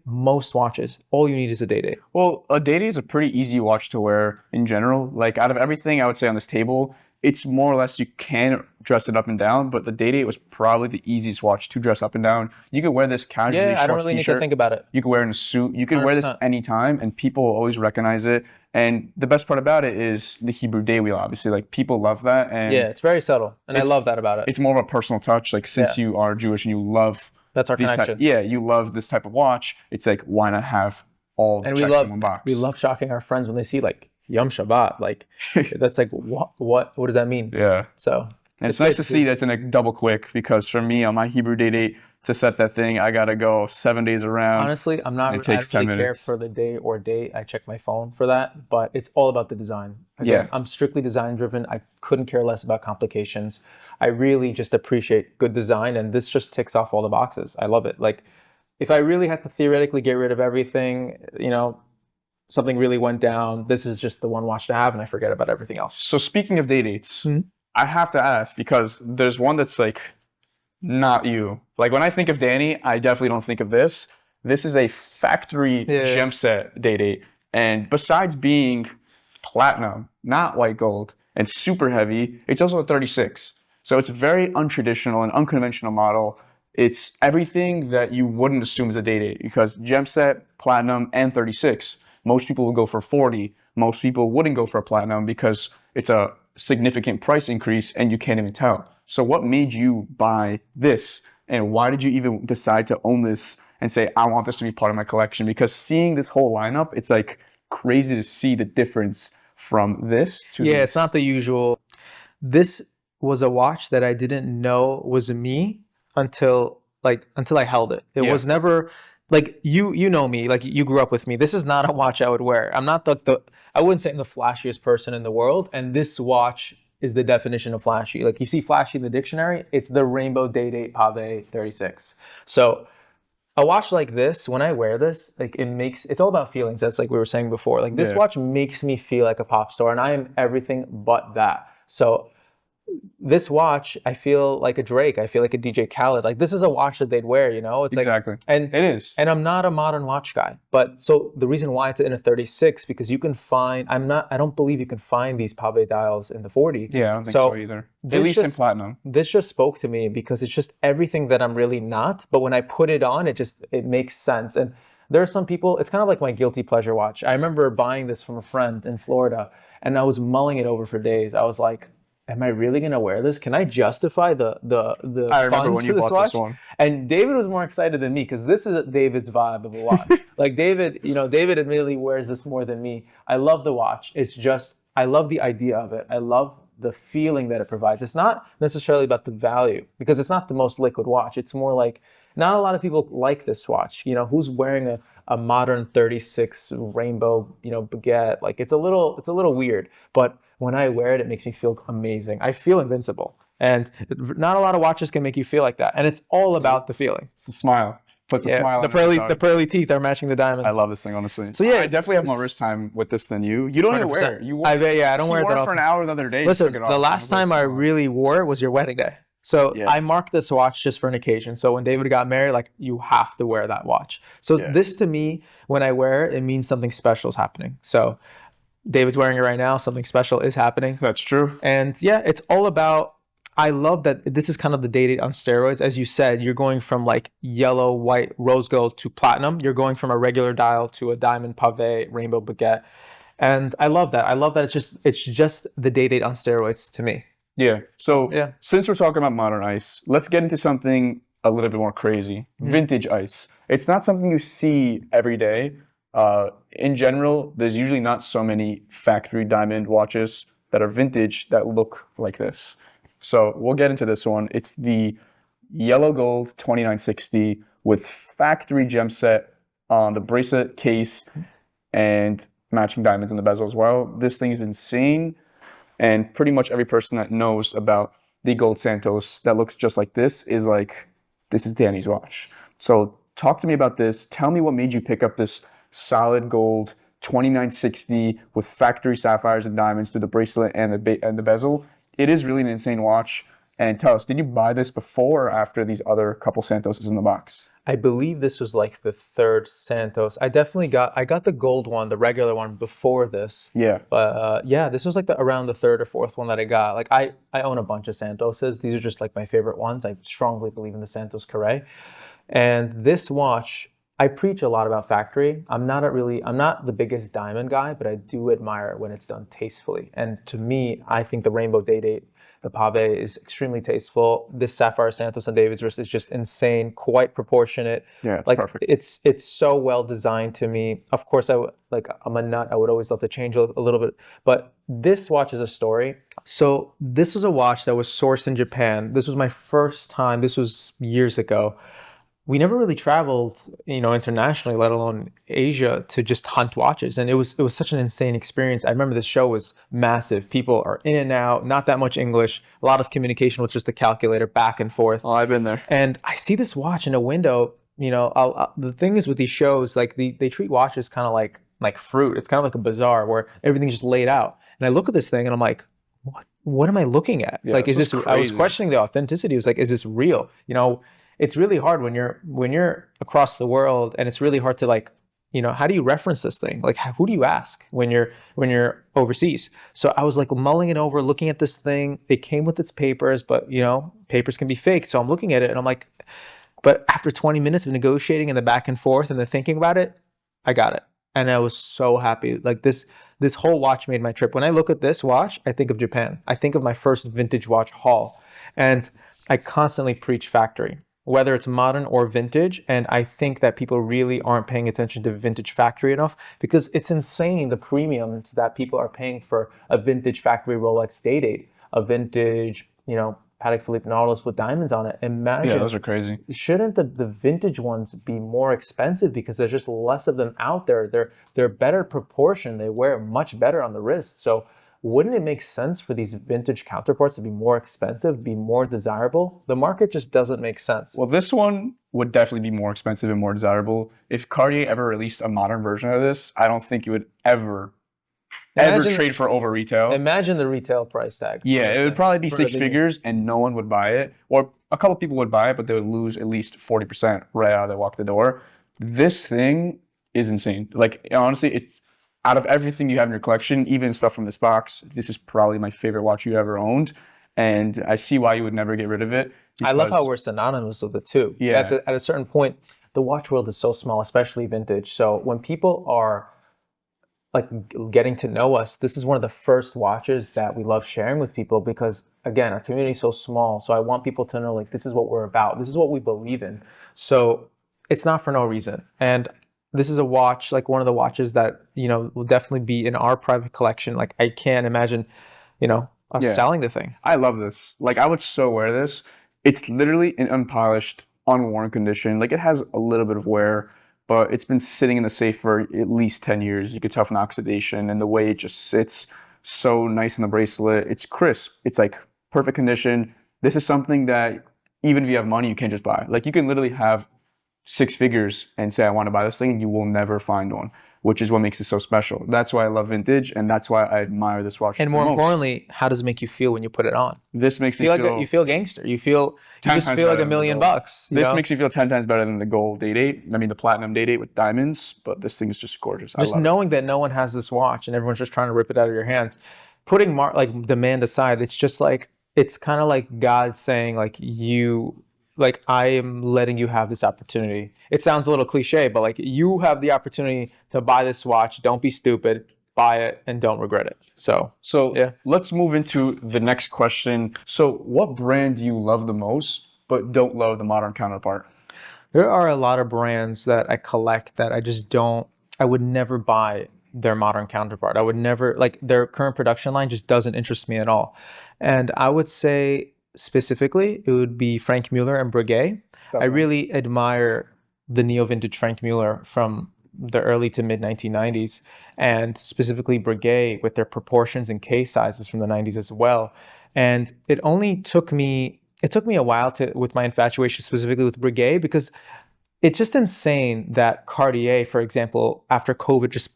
S2: most watches. All you need is a date.
S1: Well, a date is a pretty easy watch to wear in general. Like, out of everything I would say on this table, it's more or less you can dress it up and down, but the Day-Date was probably the easiest watch to dress up and down. You could wear this casually.
S2: Yeah, I don't really need to think about it.
S1: You could wear it in a suit. You can wear this anytime, and people will always recognize it. And the best part about it is the Hebrew day wheel, obviously. Like, people love that. And
S2: yeah, it's very subtle, and I love that about it.
S1: It's more of a personal touch. Like, since you are Jewish and you love...
S2: That's our connection.
S1: You love this type of watch. It's like, why not have all the checks in one box?
S2: We love shocking our friends when they see, like, Yom Shabbat, like that's like what does that mean?
S1: Yeah.
S2: So
S1: and it's nice to see that's in a double quick, because for me on my Hebrew Day-Date to set that thing, I gotta go 7 days around.
S2: Honestly, I don't really care for the day or date. I check my phone for that, but it's all about the design. Again, I'm strictly design driven. I couldn't care less about complications. I really just appreciate good design, and this just ticks off all the boxes. I love it. Like, if I really had to theoretically get rid of everything, something really went down, this is just the one watch to have, and I forget about everything else.
S1: So speaking of Day-Dates, I have to ask, because there's one that's like not you. Like, when I think of Danny, I definitely don't think of this. This is a factory gem set Day-Date, and besides being platinum, not white gold, and super heavy, it's also a 36. So it's a very untraditional and unconventional model. It's everything that you wouldn't assume is a Day-Date, because gem set, platinum, and 36. Most people would go for 40. Most people wouldn't go for a platinum because it's a significant price increase and you can't even tell. So what made you buy this? And why did you even decide to own this and say, I want this to be part of my collection? Because seeing this whole lineup, it's like crazy to see the difference from this to this.
S2: It's not the usual. This was a watch that I didn't know was me until I held it. It was never... Like, you know me, like, you grew up with me. This is not a watch I would wear. I'm not I wouldn't say I'm the flashiest person in the world. And this watch is the definition of flashy. Like, you see flashy in the dictionary, it's the Rainbow Day-Date Pave 36. So a watch like this, when I wear this, like, it's all about feelings. That's like we were saying before. Like, this watch makes me feel like a pop star, and I am everything but that. So this watch, I feel like a Drake. I feel like a DJ Khaled. Like, this is a watch that they'd wear, It's
S1: exactly.
S2: And
S1: it is.
S2: And I'm not a modern watch guy. But so the reason why it's in a 36, because you can find, I don't believe you can find these Pave dials in the 40.
S1: Yeah, I don't think so either. At least in platinum.
S2: This just spoke to me because it's just everything that I'm really not. But when I put it on, it makes sense. And there are some people, it's kind of like my guilty pleasure watch. I remember buying this from a friend in Florida, and I was mulling it over for days. I was like, am I really gonna wear this? Can I justify the
S1: I remember
S2: funds
S1: when you
S2: for this
S1: bought
S2: watch?
S1: this one.
S2: And David was more excited than me, because this is David's vibe of a watch. Like, David, David admittedly wears this more than me. I love the watch. It's just, I love the idea of it. I love the feeling that it provides. It's not necessarily about the value, because it's not the most liquid watch. It's more like, not a lot of people like this watch. Who's wearing a modern 36 rainbow, Baguette? Like, it's a little weird. But when I wear it, it makes me feel amazing. I feel invincible. And not a lot of watches can make you feel like that. And it's all about the feeling.
S1: It's the smile. Puts a smile
S2: the
S1: on
S2: the pearly teeth are matching the diamonds.
S1: I love this thing, honestly.
S2: So yeah,
S1: I definitely have more wrist time with this than you. You don't even wear it. You wore,
S2: I don't wear it that
S1: for
S2: often.
S1: an hour the other day.
S2: Listen, the last time I really wore it was your wedding day. So I marked this watch just for an occasion. So when David got married, like, you have to wear that watch. So this, to me, when I wear it, it means something special is happening. So David's wearing it right now. Something special is happening.
S1: That's true.
S2: And yeah, it's all about, I love that this is kind of the date on steroids. As you said, you're going from like yellow, white, rose gold to platinum. You're going from a regular dial to a diamond pavé, rainbow baguette. And I love that. I love that it's just the date on steroids to me.
S1: Yeah. So since we're talking about modern ice, let's get into something a little bit more crazy. Vintage ice. It's not something you see every day. In general, there's usually not so many factory diamond watches that are vintage that look like this. So we'll get into this one. It's the yellow gold 2960 with factory gem set on the bracelet case and matching diamonds in the bezel as well. This thing is insane. And pretty much every person that knows about the gold Santos that looks just like this is like, this is Danny's watch. So talk to me about this. Tell me what made you pick up this solid gold 2960 with factory sapphires and diamonds through the bracelet and the bezel. It is really an insane watch. And tell us, did you buy this before or after these other couple Santoses in the box?
S2: I believe this was like the third Santos. I got the gold one, the regular one, before this.
S1: Yeah.
S2: But this was like around the third or fourth one that I got. Like I own a bunch of Santoses. These are just like my favorite ones. I strongly believe in the Santos Carré. And this watch, I preach a lot about factory. I'm not the biggest diamond guy, but I do admire it when it's done tastefully. And to me, I think the Rainbow Day-Date, the pavé, is extremely tasteful. This Sapphire Santos on David's wrist is just insane, quite proportionate.
S1: Yeah, it's perfect.
S2: It's so well designed to me. Of course, I'm a nut. I would always love to change a little bit, but this watch is a story. So this was a watch that was sourced in Japan. This was my first time. This was years ago. We never really traveled, internationally, let alone Asia, to just hunt watches. And it was such an insane experience. I remember the show was massive. People are in and out, not that much English, a lot of communication with just the calculator back and forth.
S1: Oh, I've been there.
S2: And I see this watch in a window. The thing is with these shows, like they treat watches kind of like fruit. It's kind of like a bazaar where everything's just laid out. And I look at this thing and I'm like, what am I looking at?
S1: Yeah,
S2: like, is this?
S1: Crazy.
S2: I was questioning the authenticity. I was like, is this real? It's really hard when you're across the world, and it's really hard to how do you reference this thing? Like, who do you ask when you're overseas? So I was like mulling it over, looking at this thing. It came with its papers, but papers can be faked. So I'm looking at it and I'm like, but after 20 minutes of negotiating and the back and forth and the thinking about it, I got it. And I was so happy. Like this whole watch made my trip. When I look at this watch, I think of Japan. I think of my first vintage watch haul. And I constantly preach factory, whether it's modern or vintage. And I think that people really aren't paying attention to vintage factory enough, because it's insane the premiums that people are paying for a vintage factory Rolex Day-Date, a vintage, Patek Philippe Nautilus with diamonds on it. Imagine.
S1: Yeah, those are crazy.
S2: Shouldn't the vintage ones be more expensive because there's just less of them out there? They're better proportion. They wear much better on the wrist. So wouldn't it make sense for these vintage counterparts to be more expensive, be more desirable? The market just doesn't make sense.
S1: Well, this one would definitely be more expensive and more desirable. If Cartier ever released a modern version of this, I don't think it would ever trade for over retail.
S2: Imagine the retail price tag.
S1: Yeah, it would probably be six figures and no one would buy it. Or a couple people would buy it, but they would lose at least 40% right out of they walk the door. This thing is insane. Like, honestly, it's out of everything you have in your collection, even stuff from this box, this is probably my favorite watch you ever owned. And I see why you would never get rid of it.
S2: I love how we're synonymous with it too.
S1: Yeah.
S2: At a certain point, the watch world is so small, especially vintage. So when people are like getting to know us, this is one of the first watches that we love sharing with people, because again, our community is so small. So I want people to know, like, this is what we're about. This is what we believe in. So it's not for no reason. And this is a watch, like one of the watches that, will definitely be in our private collection. Like, I can't imagine, us selling the thing.
S1: I love this. Like, I would so wear this. It's literally an unpolished, unworn condition. Like, it has a little bit of wear, but it's been sitting in the safe for at least 10 years. You could tell from the oxidation and the way it just sits. so nice in the bracelet. It's crisp. It's like perfect condition. This is something that even if you have money, you can't just buy. Like you can literally have 6 figures and say, I want to buy this thing, and you will never find one, which is what makes it so special. That's why I love vintage, and that's why I admire this watch.
S2: And more importantly, how does it make you feel when you put it on?
S1: This makes me
S2: feel like you feel gangster. You just feel like $1 million bucks.
S1: This makes you feel 10 times better than the gold date 8. I mean, the platinum date 8 with diamonds, but this thing is just gorgeous.
S2: Just knowing that no one has this watch and everyone's just trying to rip it out of your hands, putting like demand aside, it's just like, it's kind of like God saying like I am letting you have this opportunity. It sounds a little cliche, but like you have the opportunity to buy this watch. Don't be stupid. Buy it and don't regret it. So yeah.
S1: Let's move into the next question. So what brand do you love the most, but don't love the modern counterpart?
S2: There are a lot of brands that I collect that I would never buy their modern counterpart. I would never, like their current production line just doesn't interest me at all. And I would say, specifically, it would be Franck Muller and Breguet. I really admire the neo-vintage Franck Muller from the early to mid 1990s, and specifically Breguet with their proportions and case sizes from the 90s as well. And it took me a while with my infatuation specifically with Breguet, because it's just insane that Cartier, for example, after COVID just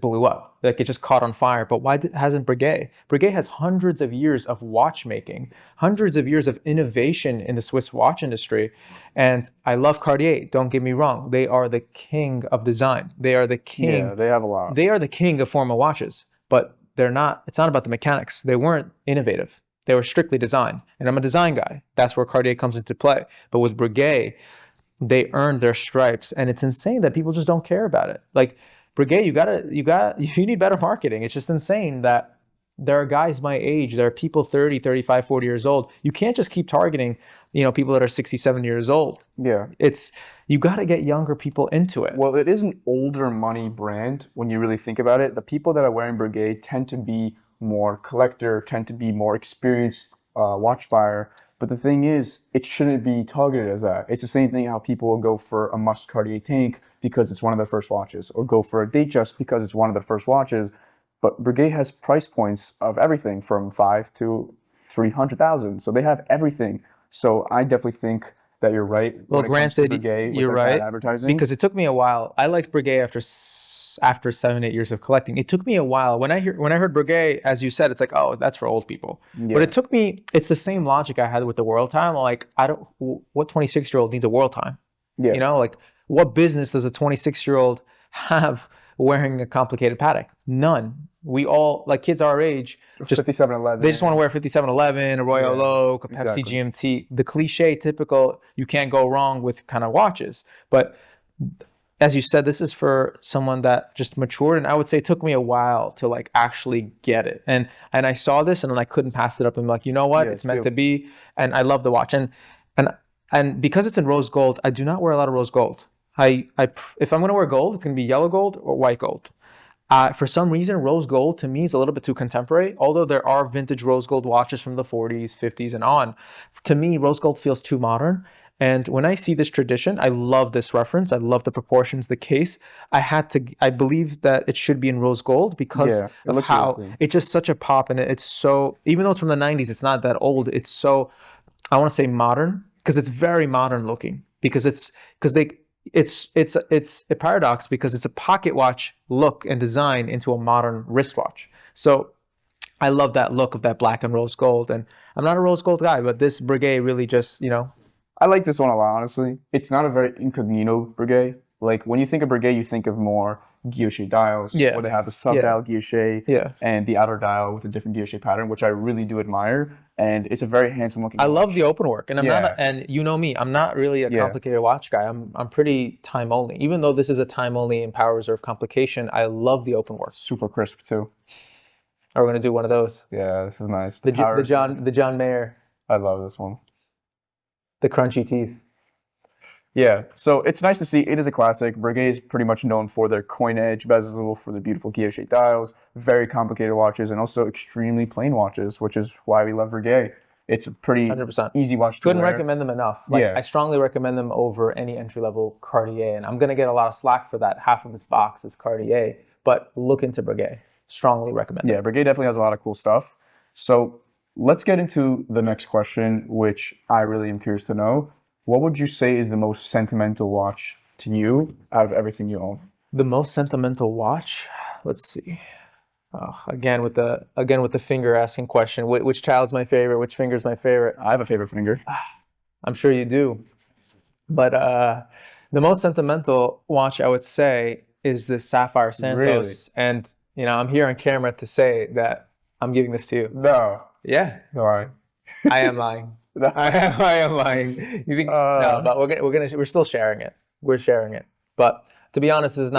S2: blew up. Like it just caught on fire. But why hasn't Breguet? Breguet has hundreds of years of watchmaking, hundreds of years of innovation in the Swiss watch industry. And I love Cartier, don't get me wrong. They are the king of design. They are the king.
S1: Yeah, they have a lot.
S2: They are the king of formal watches, but it's not about the mechanics. They weren't innovative. They were strictly design. And I'm a design guy. That's where Cartier comes into play. But with Breguet, they earned their stripes. And it's insane that people just don't care about it. Like, Breguet, you need better marketing. It's just insane that there are guys my age, there are people 30, 35, 40 years old. You can't just keep targeting, people that are 67 years old.
S1: Yeah.
S2: You got to get younger people into it.
S1: Well, it is an older money brand when you really think about it. The people that are wearing Breguet tend to be more collector, tend to be more experienced watch buyer. But the thing is, it shouldn't be targeted as that. It's the same thing how people will go for a Must Cartier tank because it's one of their first watches, or go for a Datejust because it's one of their first watches. But Breguet has price points of everything from 5 to 300,000. So they have everything. So I definitely think that you're right.
S2: Well, granted, you're right.
S1: Advertising.
S2: Because it took me a while. I liked Breguet after 7-8 years of collecting. It took me a while. When I heard Breguet, as you said, it's like, oh, that's for old people. Yeah. But it's the same logic I had with the World Time. Like, what 26-year-old needs a World Time? Yeah. Like, what business does a 26-year-old have wearing a complicated Patek? None. We all, like kids our age, just
S1: 5711.
S2: They just want to wear a 5711, a Royal Oak, a Pepsi GMT. The cliche, typical, you can't go wrong with kind of watches. But as you said, this is for someone that just matured, and I would say it took me a while to like actually get it. And I saw this and I couldn't pass it up. I'm like, you know what? It's meant to be. And I love the watch. And because it's in rose gold, I do not wear a lot of rose gold. If I'm going to wear gold, it's going to be yellow gold or white gold. For some reason, rose gold to me is a little bit too contemporary. Although there are vintage rose gold watches from the 40s, 50s, and on. To me, rose gold feels too modern. And when I see this tradition, I love this reference. I love the proportions, the case. I believe that it should be in rose gold because of how it's just such a pop. And it's so, even though it's from the 90s, it's not that old. It's so, I want to say modern, because it's very modern looking. It's a paradox because it's a pocket watch look and design into a modern wristwatch. So I love that look of that black and rose gold. And I'm not a rose gold guy, but this Breguet really just,
S1: I like this one a lot, honestly. It's not a very incognito Breguet. Like, when you think of Breguet, you think of more guilloche dials, where they have the sub-dial guilloche and the outer dial with a different guilloche pattern, which I really do admire. And it's a very handsome looking watch.
S2: I love the open work, and and you know me, I'm not really a complicated watch guy. I'm pretty time only. Even though this is a time only and power reserve complication, I love the open work.
S1: Super crisp too.
S2: Are we gonna do one of those?
S1: Yeah, this is nice.
S2: The John Mayer.
S1: I love this one.
S2: The crunchy teeth.
S1: Yeah, so it's nice to see. It is a classic. Breguet is pretty much known for their coin edge bezel, for the beautiful guilloche dials, very complicated watches, and also extremely plain watches, which is why we love Breguet. It's a pretty 100%. Easy watch to wear.
S2: Couldn't recommend them enough. I strongly recommend them over any entry-level Cartier, and I'm going to get a lot of slack for that. Half of this box is Cartier, but look into Breguet. strongly recommend it.
S1: Yeah, Breguet definitely has a lot of cool stuff. So let's get into the next question, which I really am curious to know. What would you say is the most sentimental watch to you out of everything you own?
S2: The most sentimental watch? Let's see. Again with the finger asking question. Which child's my favorite? Which finger's my favorite?
S1: I have a favorite finger.
S2: I'm sure you do. But the most sentimental watch I would say is the Sapphire Santos.
S1: Really?
S2: And I'm here on camera to say that I'm giving this to you.
S1: No.
S2: Yeah.
S1: Sorry.
S2: I am lying. I am lying. You think no, but we're still sharing it. We're sharing it. But to be honest, this is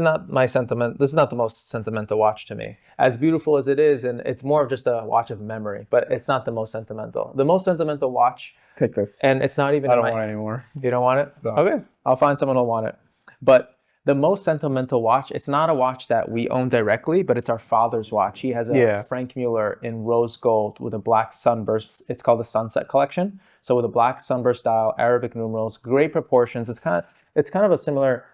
S2: not my sentiment. This is not the most sentimental watch to me. As beautiful as it is, and it's more of just a watch of memory, but it's not the most sentimental. The most sentimental watch.
S1: Take this.
S2: And it's not even.
S1: I don't want it anymore.
S2: You don't want it?
S1: No.
S2: Okay, I'll find someone who'll want it. But the most sentimental watch, it's not a watch that we own directly, but it's our father's watch. He has a Franck Muller in rose gold with a black sunburst. It's called the Sunset Collection. So with a black sunburst style, Arabic numerals, great proportions. It's kind of a similar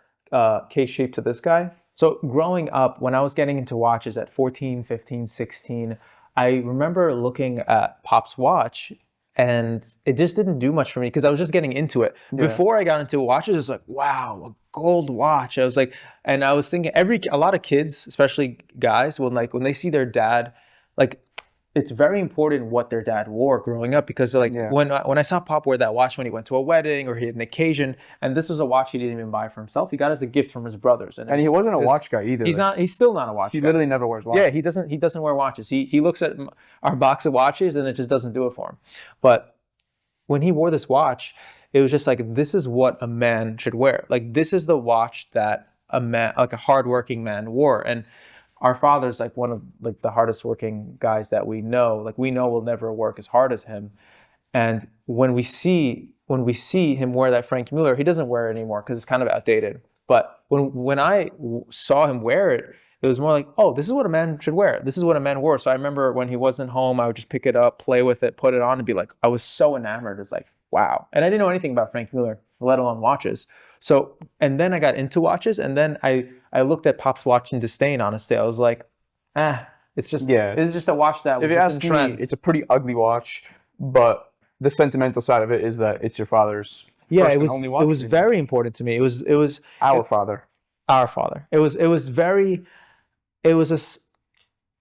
S2: case shape to this guy. So growing up, when I was getting into watches at 14, 15, 16, I remember looking at Pop's watch, and it just didn't do much for me because I was just getting into it. Yeah. Before I got into watches, it was like, wow, a gold watch. I was like, and I was thinking a lot of kids, especially guys, when they see their dad, like, it's very important what their dad wore growing up because when I saw Pop wear that watch when he went to a wedding or he had an occasion, and this was a watch he didn't even buy for himself. He got as a gift from his brothers. And
S1: he wasn't a watch guy either.
S2: He's still not a watch guy.
S1: He literally never wears watches.
S2: Yeah, he doesn't wear watches. He looks at our box of watches and it just doesn't do it for him. But when he wore this watch, it was just like, this is what a man should wear. Like, this is the watch that a man, like a hardworking man, wore. And our father's like one of the hardest working guys that we know. Like, we know we'll never work as hard as him. And when we see him wear that Franck Muller, he doesn't wear it anymore because it's kind of outdated. But when I saw him wear it, it was more like, oh, this is what a man should wear. This is what a man wore. So I remember when he wasn't home, I would just pick it up, play with it, put it on, and be like, I was so enamored. It's like, wow. And I didn't know anything about Franck Muller, let alone watches. So, and then I got into watches, and then I looked at Pop's watch in disdain, honestly. I was like, it's just a watch that was
S1: if you ask me, it's a pretty ugly watch, but the sentimental side of it is that it's your father's first and only watch.
S2: It was very important to me. It was
S1: our father.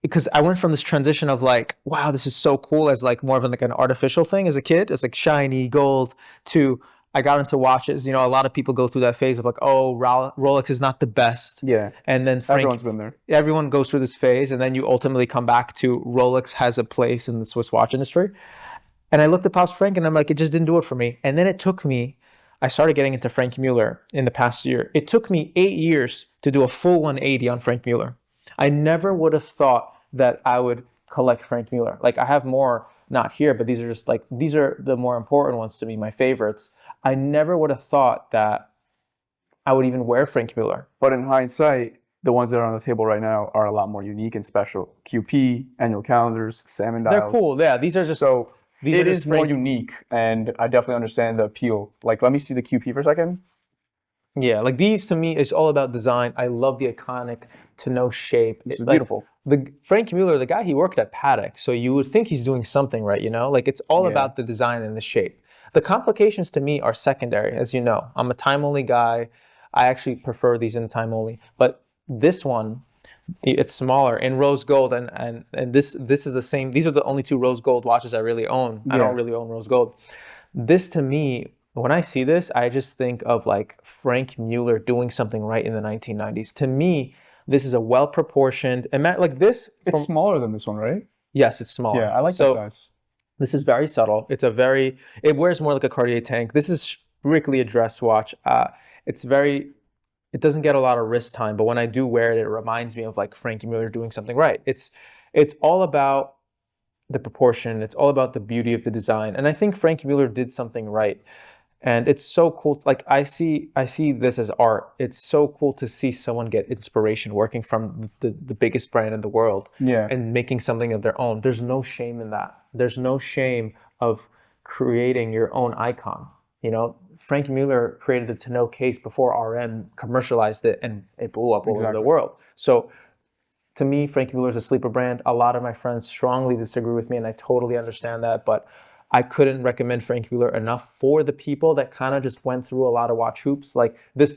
S2: Because I went from this transition of like, wow, this is so cool, as like more of an artificial thing as a kid. It's like shiny gold, to I got into watches. A lot of people go through that phase of like, oh, Rolex is not the best.
S1: Yeah.
S2: And then
S1: everyone's been there.
S2: Everyone goes through this phase, and then you ultimately come back to Rolex has a place in the Swiss watch industry. And I looked at Pops Franck, and I'm like, it just didn't do it for me. And then I started getting into Franck Muller in the past year. It took me 8 years to do a full 180 on Franck Muller. I never would have thought that I would collect Franck Muller. Like, I have more, not here, but these are the more important ones to me, my favorites. I never would have thought that I would even wear Franck Muller.
S1: But in hindsight, the ones that are on the table right now are a lot more unique and special. QP, annual calendars, salmon dials.
S2: They're cool. Yeah, these are just...
S1: So it is more unique, and I definitely understand the appeal. Like, let me see the QP for a second.
S2: Yeah, like these to me is all about design. I love the iconic to know shape.
S1: It's beautiful.
S2: The Franck Muller, the guy, he worked at Patek, so you would think he's doing something right, Like, it's all about the design and the shape. The complications to me are secondary, as you know. I'm a time-only guy. I actually prefer these in time-only. But this one, it's smaller in rose gold, and this is the same. These are the only two rose gold watches I really own. I don't really own rose gold. This to me, when I see this, I just think of like Franck Muller doing something right in the 1990s. To me, this is a well-proportioned, and like this.
S1: It's smaller than this one, right?
S2: Yes, it's smaller.
S1: Yeah, I like that size.
S2: This is very subtle. It wears more like a Cartier tank. This is strictly a dress watch. It doesn't get a lot of wrist time, but when I do wear it, it reminds me of like Franck Muller doing something right. It's all about the proportion. It's all about the beauty of the design. And I think Franck Muller did something right. And it's so cool. Like, I see this as art. It's so cool to see someone get inspiration working from the biggest brand in the world and making something of their own. There's no shame in that. There's no shame of creating your own icon. Franck Muller created the tonneau case before RM commercialized it, and it blew up all over the world. So to me, Franck Muller is a sleeper brand. A lot of my friends strongly disagree with me, and I totally understand that. But I couldn't recommend Franck Muller enough for the people that kind of just went through a lot of watch hoops. Like this,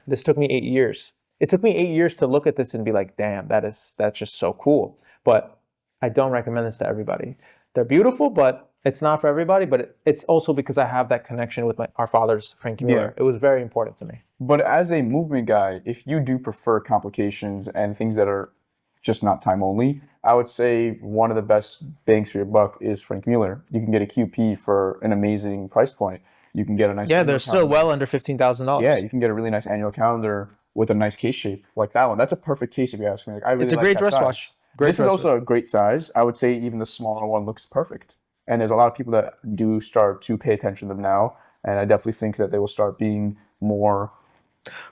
S2: this took me 8 years. It took me 8 years to look at this and be like, damn, that's just so cool. But I don't recommend this to everybody. They're beautiful, but it's not for everybody. But it's also because I have that connection with our father's Franck Muller. It was very important to me.
S1: But as a movement guy, if you do prefer complications and things that are just not time only, I would say one of the best bangs for your buck is Franck Muller. You can get a QP for an amazing price point. You can get a nice
S2: they're still well under $15,000.
S1: Yeah, you can get a really nice annual calendar with a nice case shape like that one. That's a perfect case if you ask me. Like, I really
S2: it's a
S1: like
S2: great
S1: that
S2: dress
S1: size.
S2: watch.
S1: This is also a great size. I would say even the smaller one looks perfect. And there's a lot of people that do start to pay attention to them now. And I definitely think that they will start being more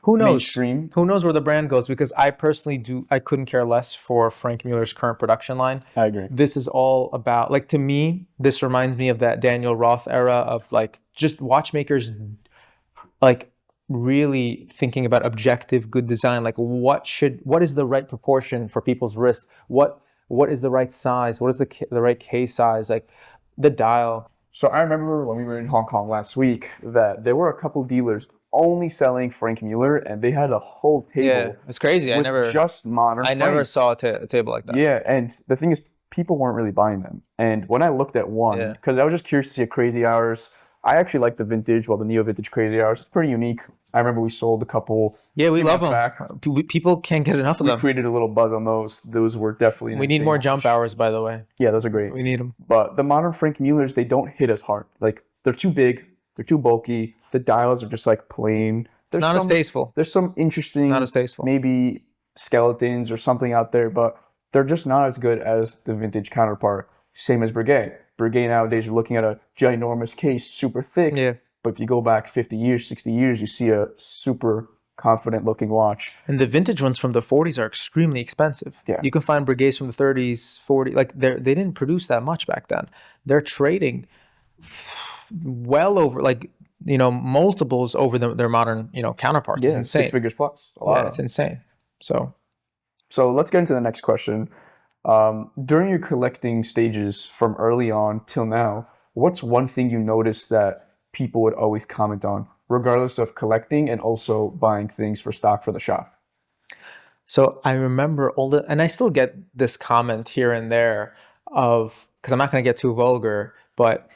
S1: mainstream.
S2: Who knows where the brand goes? Because I personally I couldn't care less for Franck Muller's current production line.
S1: I agree.
S2: This is all about, like, to me, this reminds me of that Daniel Roth era of like just watchmakers like really thinking about objective good design. Like what is the right proportion for people's wrists? What is the right size? What is the right case size? Like the dial.
S1: So I remember when we were in Hong Kong last week that there were a couple dealers only selling Franck Muller, and they had a whole table.
S2: Yeah, it's crazy. I never saw a table like that.
S1: Yeah, and the thing is, people weren't really buying them. And when I looked at one, because I was just curious to see a Crazy Hours. I actually like the vintage, the neo vintage Crazy Hours. It's pretty unique. I remember we sold a couple.
S2: Yeah, we love them. People can't get enough of them.
S1: We created a little buzz on those. Those were definitely.
S2: We need more jump hours, by the way.
S1: Yeah, those are great.
S2: We need them.
S1: But the modern Franck Mullers, they don't hit as hard. Like they're too big. They're too bulky. The dials are just like plain.
S2: It's not as tasteful.
S1: There's some interesting,
S2: not as tasteful,
S1: maybe skeletons or something out there, but they're just not as good as the vintage counterpart. Same as Breguet. Breguet nowadays, you're looking at a ginormous case, super thick.
S2: Yeah.
S1: But if you go back 50 years, 60 years, you see a super confident looking watch.
S2: And the vintage ones from the 40s are extremely expensive.
S1: Yeah.
S2: You can find Breguets from the 30s, 40s. Like they didn't produce that much back then. They're trading well over, like, multiples over their modern, counterparts.
S1: Yeah,
S2: it's insane.
S1: 6 figures plus.
S2: It's insane. So
S1: let's get into the next question. During your collecting stages from early on till now, what's one thing you noticed that people would always comment on, regardless of collecting and also buying things for stock for the shop?
S2: So I remember and I still get this comment here and there because I'm not going to get too vulgar, but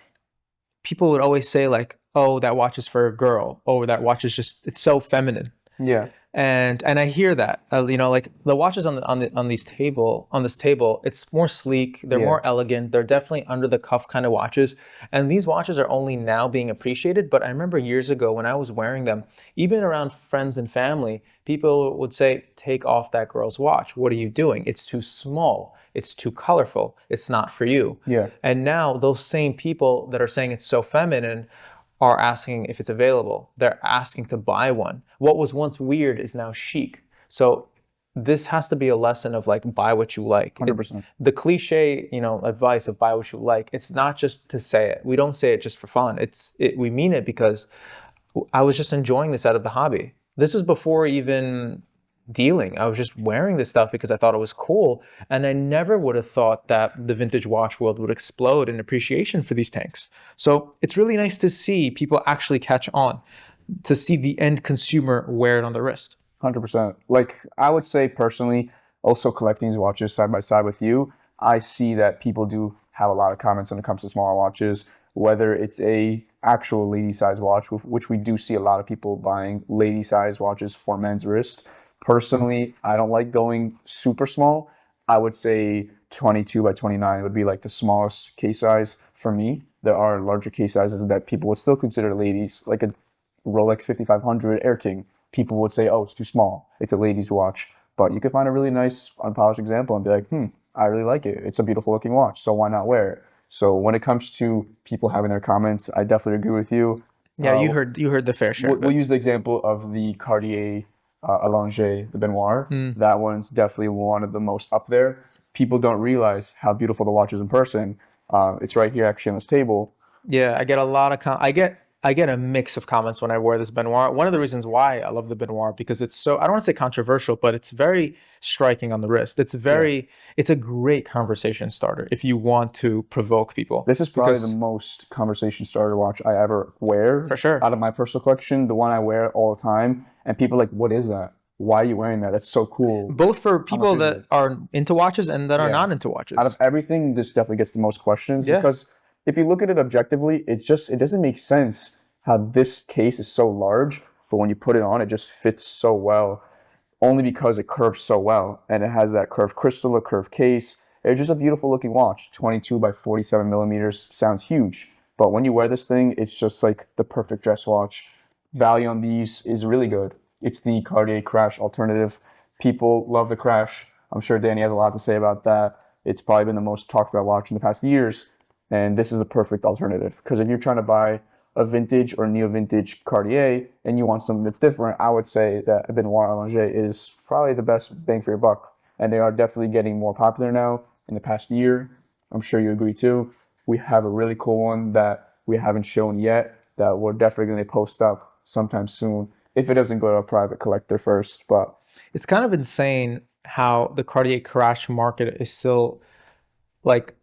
S2: people would always say like, oh, that watch is for a girl. Oh, that watch is it's so feminine.
S1: Yeah.
S2: And I hear that, like the watches on this table, it's more sleek. They're more elegant. They're definitely under the cuff kind of watches. And these watches are only now being appreciated. But I remember years ago when I was wearing them, even around friends and family, people would say, take off that girl's watch. What are you doing? It's too small. It's too colorful. It's not for you.
S1: Yeah.
S2: And now those same people that are saying it's so feminine are asking if it's available. They're asking to buy one. What was once weird is now chic. So this has to be a lesson of like, buy what you like.
S1: 100%.
S2: The cliche, advice of buy what you like, it's not just to say it. We don't say it just for fun. We mean it because I was just enjoying this out of the hobby. This was before even dealing. I was just wearing this stuff because I thought it was cool. And I never would have thought that the vintage watch world would explode in appreciation for these tanks. So it's really nice to see people actually catch on, to see the end consumer wear it on the wrist.
S1: 100%. Like I would say personally, also collecting these watches side by side with you, I see that people do have a lot of comments when it comes to smaller watches, whether it's a actual lady size watch, which we do see a lot of people buying lady size watches for men's wrist. Personally, I don't like going super small. I would say 22 by 29 would be like the smallest case size for me. There are larger case sizes that people would still consider ladies, like a Rolex 5500 Air King. People would say, oh, it's too small. It's a lady's watch. But you could find a really nice unpolished example and be like, I really like it. It's a beautiful looking watch, so why not wear it? So when it comes to people having their comments, I definitely agree with you.
S2: Yeah, you heard the fair share.
S1: We'll use the example of the Cartier allure, the Baignoire. That one's definitely one of the most up there. People don't realize how beautiful the watch is in person. It's right here actually on this table.
S2: Yeah, I get a lot of I get a mix of comments when I wear this Baignoire. One of the reasons why I love the Baignoire, because it's so, I don't want to say controversial, but it's very striking on the wrist. It's it's a great conversation starter if you want to provoke people.
S1: This is probably the most conversation starter watch I ever wear.
S2: For sure.
S1: Out of my personal collection, the one I wear all the time. And people are like, what is that? Why are you wearing that? That's so cool.
S2: Both for people that are into watches and that are not into watches.
S1: Out of everything, this definitely gets the most questions because if you look at it objectively, it doesn't make sense how this case is so large, but when you put it on, it just fits so well, only because it curves so well. And it has that curved crystal, a curved case. It's just a beautiful looking watch. 22 by 47 millimeters sounds huge, but when you wear this thing, it's just like the perfect dress watch. Value on these is really good. It's the Cartier Crash alternative. People love the Crash. I'm sure Danny has a lot to say about that. It's probably been the most talked about watch in the past years. And this is the perfect alternative. Because if you're trying to buy a vintage or neo-vintage Cartier and you want something that's different, I would say that a Baignoire Allongé is probably the best bang for your buck. And they are definitely getting more popular now in the past year. I'm sure you agree too. We have a really cool one that we haven't shown yet that we're definitely going to post up sometime soon, if it doesn't go to a private collector first. But
S2: it's kind of insane how the Cartier Crash market is still like,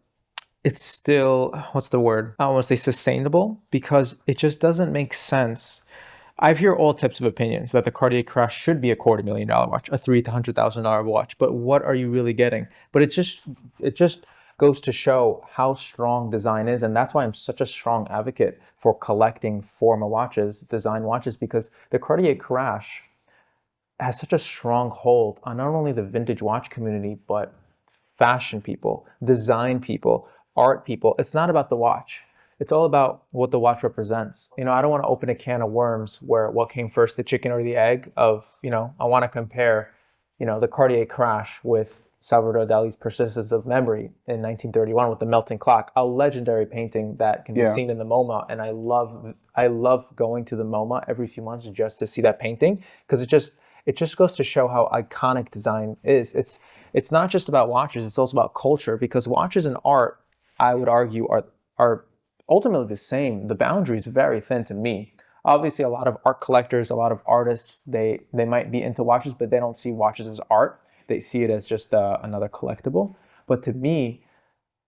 S2: it's still, what's the word? I don't want to say sustainable, because it just doesn't make sense. I hear all types of opinions that the Cartier Crash should be a $250,000 watch, a $300,000 watch, but what are you really getting? But it just goes to show how strong design is, and that's why I'm such a strong advocate for collecting forma watches, design watches, because the Cartier Crash has such a strong hold on not only the vintage watch community, but fashion people, design people, art people. It's not about the watch. It's all about what the watch represents. You know, I don't want to open a can of worms where what came first, the chicken or the egg of, you know, I want to compare, you know, the Cartier Crash with Salvador Dali's Persistence of Memory in 1931 with the melting clock, a legendary painting that can be seen in the MoMA. And I love going to the MoMA every few months just to see that painting, because it just goes to show how iconic design is. It's not just about watches, it's also about culture, because watches and art, I would argue, are ultimately the same. The boundary is very thin to me. Obviously, a lot of art collectors, a lot of artists, they might be into watches, but they don't see watches as art. They see it as just another collectible. But to me,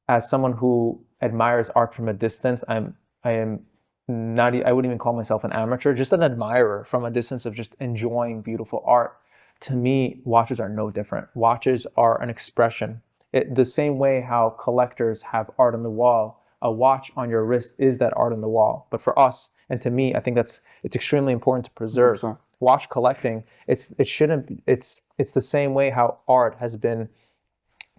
S2: as someone who admires art from a distance, I wouldn't even call myself an amateur, just an admirer from a distance of just enjoying beautiful art. To me, watches are no different. Watches are an expression. The same way how collectors have art on the wall, a watch on your wrist is that art on the wall. But for us, and to me, I think it's extremely important to preserve. 100%. Watch collecting, it's the same way how art has been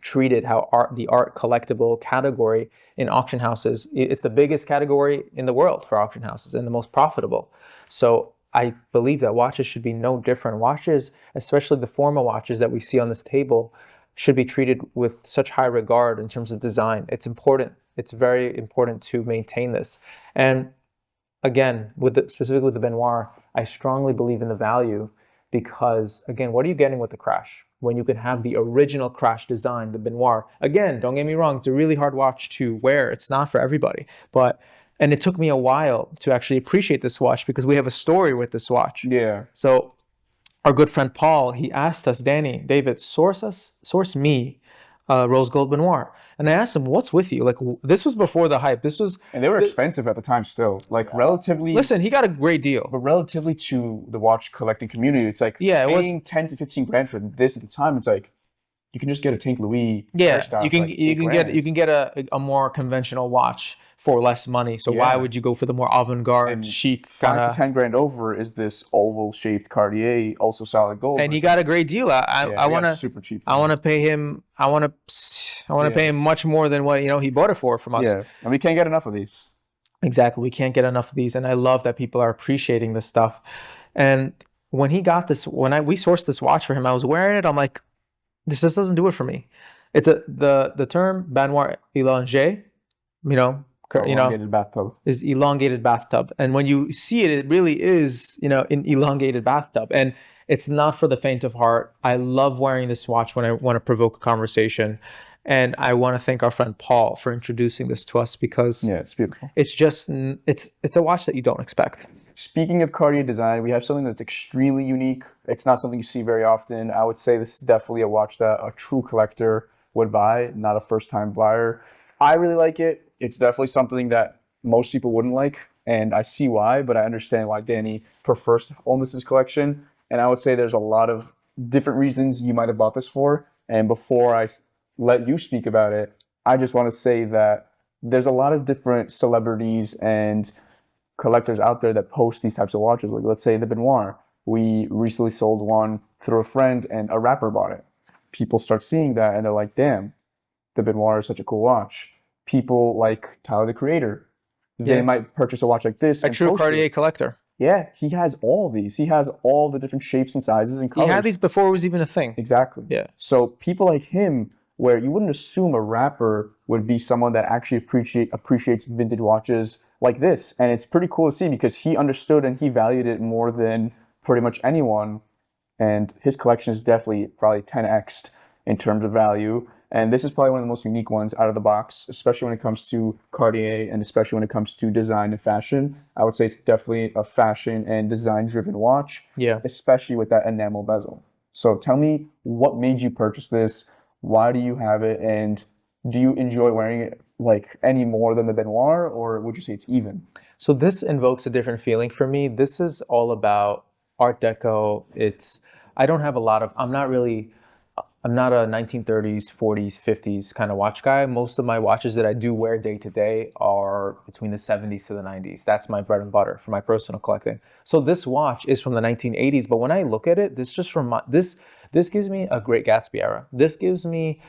S2: treated, how the art collectible category in auction houses, it's the biggest category in the world for auction houses and the most profitable. So I believe that watches should be no different. Watches, especially the formal watches that we see on this table, should be treated with such high regard in terms of design. It's important. It's very important to maintain this. And again, specifically with the Baignoire, I strongly believe in the value, because again, what are you getting with the Crash when you can have the original Crash design, the Baignoire? Again, don't get me wrong, it's a really hard watch to wear. It's not for everybody, and it took me a while to actually appreciate this watch, because we have a story with this watch.
S1: Yeah.
S2: So our good friend Paul, he asked us, David, source me rose gold Baignoire. And I asked him, what's with you? Like, this was before the hype.
S1: And they were expensive at the time still. Like, relatively.
S2: Listen, he got a great deal.
S1: But relatively to the watch collecting community, it's like paying 10 to 15 grand for this at the time. It's like, you can just get a Tank Louis.
S2: Yeah, you can get a more conventional watch for less money. So why would you go for the more avant-garde, chic kind of?
S1: 5 to 10 grand over is this oval-shaped Cartier, also solid gold.
S2: And he got a great deal. I want to
S1: super cheap.
S2: I want to pay him. I want to pay him much more than what he bought it for from us.
S1: Yeah, and we can't get enough of these.
S2: Exactly, we can't get enough of these, and I love that people are appreciating this stuff. And when he got this, we sourced this watch for him, I was wearing it. I'm like, this just doesn't do it for me. It's the term Baignoire Allongé,
S1: elongated bathtub.
S2: Is elongated bathtub. And when you see it, it really is, an elongated bathtub. And it's not for the faint of heart. I love wearing this watch when I want to provoke a conversation. And I want to thank our friend Paul for introducing this to us, because
S1: Yeah, it's beautiful.
S2: it's just, it's a watch that you don't expect.
S1: Speaking of Cartier design, we have something that's extremely unique. It's not something you see very often. I would say this is definitely a watch that a true collector would buy, not a first-time buyer. I really like it. It's definitely something that most people wouldn't like, and I see why, but I understand why Danny prefers to own this in his collection. And I would say there's a lot of different reasons you might have bought this for. And before I let you speak about it, I just want to say that there's a lot of different celebrities and collectors out there that post these types of watches. Like, let's say the Baignoire. We recently sold one through a friend, and a rapper bought it. People start seeing that, and they're like, damn, the Baignoire is such a cool watch. People like Tyler, the Creator, they might purchase a watch like this.
S2: A true Cartier collector.
S1: Yeah, he has all these. He has all the different shapes and sizes and colors.
S2: He had these before it was even a thing.
S1: Exactly.
S2: Yeah.
S1: So people like him, where you wouldn't assume a rapper would be someone that actually appreciates vintage watches like this. And it's pretty cool to see, because he understood and he valued it more than pretty much anyone. And his collection is definitely probably 10x'd in terms of value. And this is probably one of the most unique ones out of the box, especially when it comes to Cartier and especially when it comes to design and fashion. I would say it's definitely a fashion and design-driven watch, especially with that enamel bezel. So tell me, what made you purchase this? Why do you have it? And do you enjoy wearing it like any more than the Baignoire, or would you say it's even?
S2: So this invokes a different feeling for me. This is all about Art Deco. I don't have a lot of, I'm not a 1930s, 40s, 50s kind of watch guy. Most of my watches that I do wear day to day are between the 70s to the 90s. That's my bread and butter for my personal collecting. So this watch is from the 1980s, but when I look at it, this gives me a Great Gatsby era. This gives me,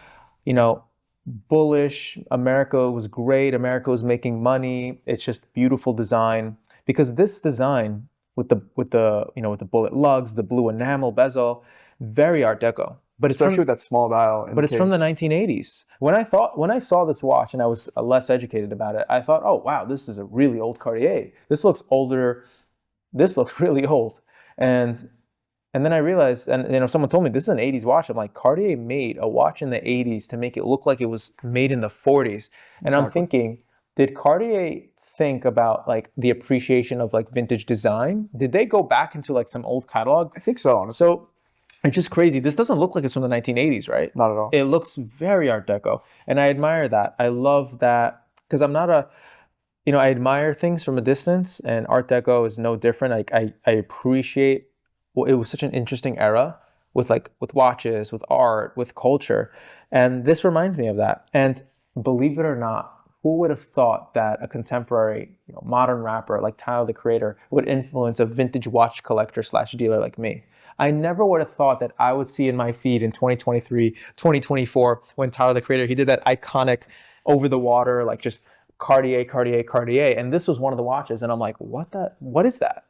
S2: bullish. America was great. America was making money. It's just beautiful design, because this design with the bullet lugs, the blue enamel bezel, very Art Deco. But it's
S1: especially with that small dial.
S2: But it's from the 1980s. When I saw this watch and I was less educated about it, I thought, oh wow, this is a really old Cartier. This looks older. This looks really old. And then I realized, and someone told me this is an 80s watch. I'm like, Cartier made a watch in the 80s to make it look like it was made in the 40s. And I'm thinking, did Cartier think about like the appreciation of like vintage design? Did they go back into like some old catalog?
S1: I think so, honestly.
S2: So it's just crazy. This doesn't look like it's from the 1980s, right?
S1: Not at all.
S2: It looks very Art Deco. And I admire that. I love that, because I'm not I admire things from a distance, and Art Deco is no different. Like I appreciate, it was such an interesting era with watches, with art, with culture. And this reminds me of that. And believe it or not, who would have thought that a contemporary, modern rapper like Tyler, the Creator, would influence a vintage watch collector / dealer like me? I never would have thought that I would see in my feed in 2023, 2024, when Tyler, the Creator, he did that iconic over the water, like just Cartier, Cartier, Cartier. And this was one of the watches. And I'm like, what is that?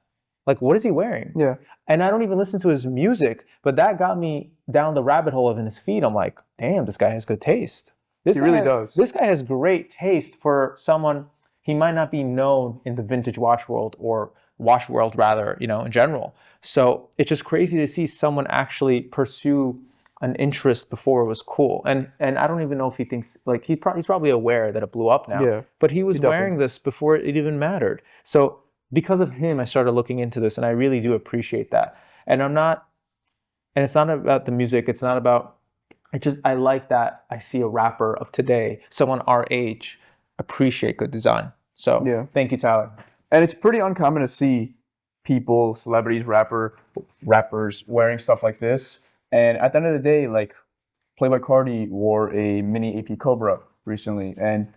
S2: Like, what is he wearing?
S1: Yeah.
S2: And I don't even listen to his music, but that got me down the rabbit hole of in his feed. I'm like, damn, this guy has good taste.
S1: He really does.
S2: This guy has great taste for someone. He might not be known in the vintage watch world, or watch world rather, in general. So it's just crazy to see someone actually pursue an interest before it was cool. And I don't even know if he thinks, like, he's probably aware that it blew up now.
S1: Yeah.
S2: But he was wearing this before it even mattered. So because of him, I started looking into this, and I really do appreciate that. And it's not about the music. It's not about, I like that I see a rapper of today, someone our age, appreciate good design. So thank you, Tyler.
S1: And it's pretty uncommon to see people, celebrities, rappers wearing stuff like this. And at the end of the day, like, Playboi Carti wore a mini AP Cobra recently, and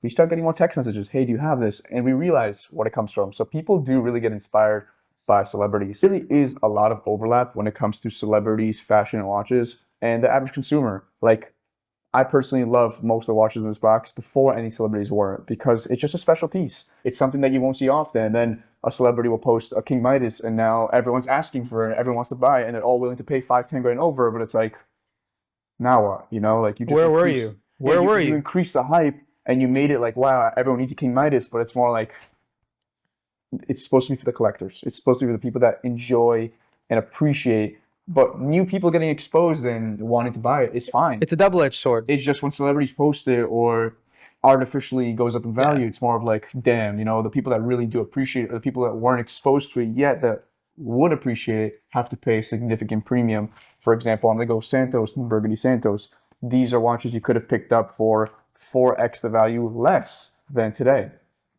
S1: we start getting more text messages. Hey, do you have this? And we realize what it comes from. So people do really get inspired by celebrities. There really is a lot of overlap when it comes to celebrities, fashion, and watches, and the average consumer. Like, I personally love most of the watches in this box before any celebrities wore it, because it's just a special piece. It's something that you won't see often. And then a celebrity will post a King Midas, and now everyone's asking for it, everyone wants to buy it, and they're all willing to pay 5-10 grand over. But it's like, now what? Like, you just
S2: Where were you?
S1: You increased the hype, and you made it like, wow, everyone needs a King Midas, but it's more like, it's supposed to be for the collectors. It's supposed to be for the people that enjoy and appreciate But new people getting exposed and wanting to buy it is fine.
S2: It's a double-edged sword.
S1: It's just when celebrities post it or artificially goes up in value, it's more of like, damn, you know, the people that really do appreciate it, the people that weren't exposed to it yet that would appreciate it, have to pay a significant premium. For example, on the Go Santos and Burgundy Santos, these are watches you could have picked up for 4x the value less than today,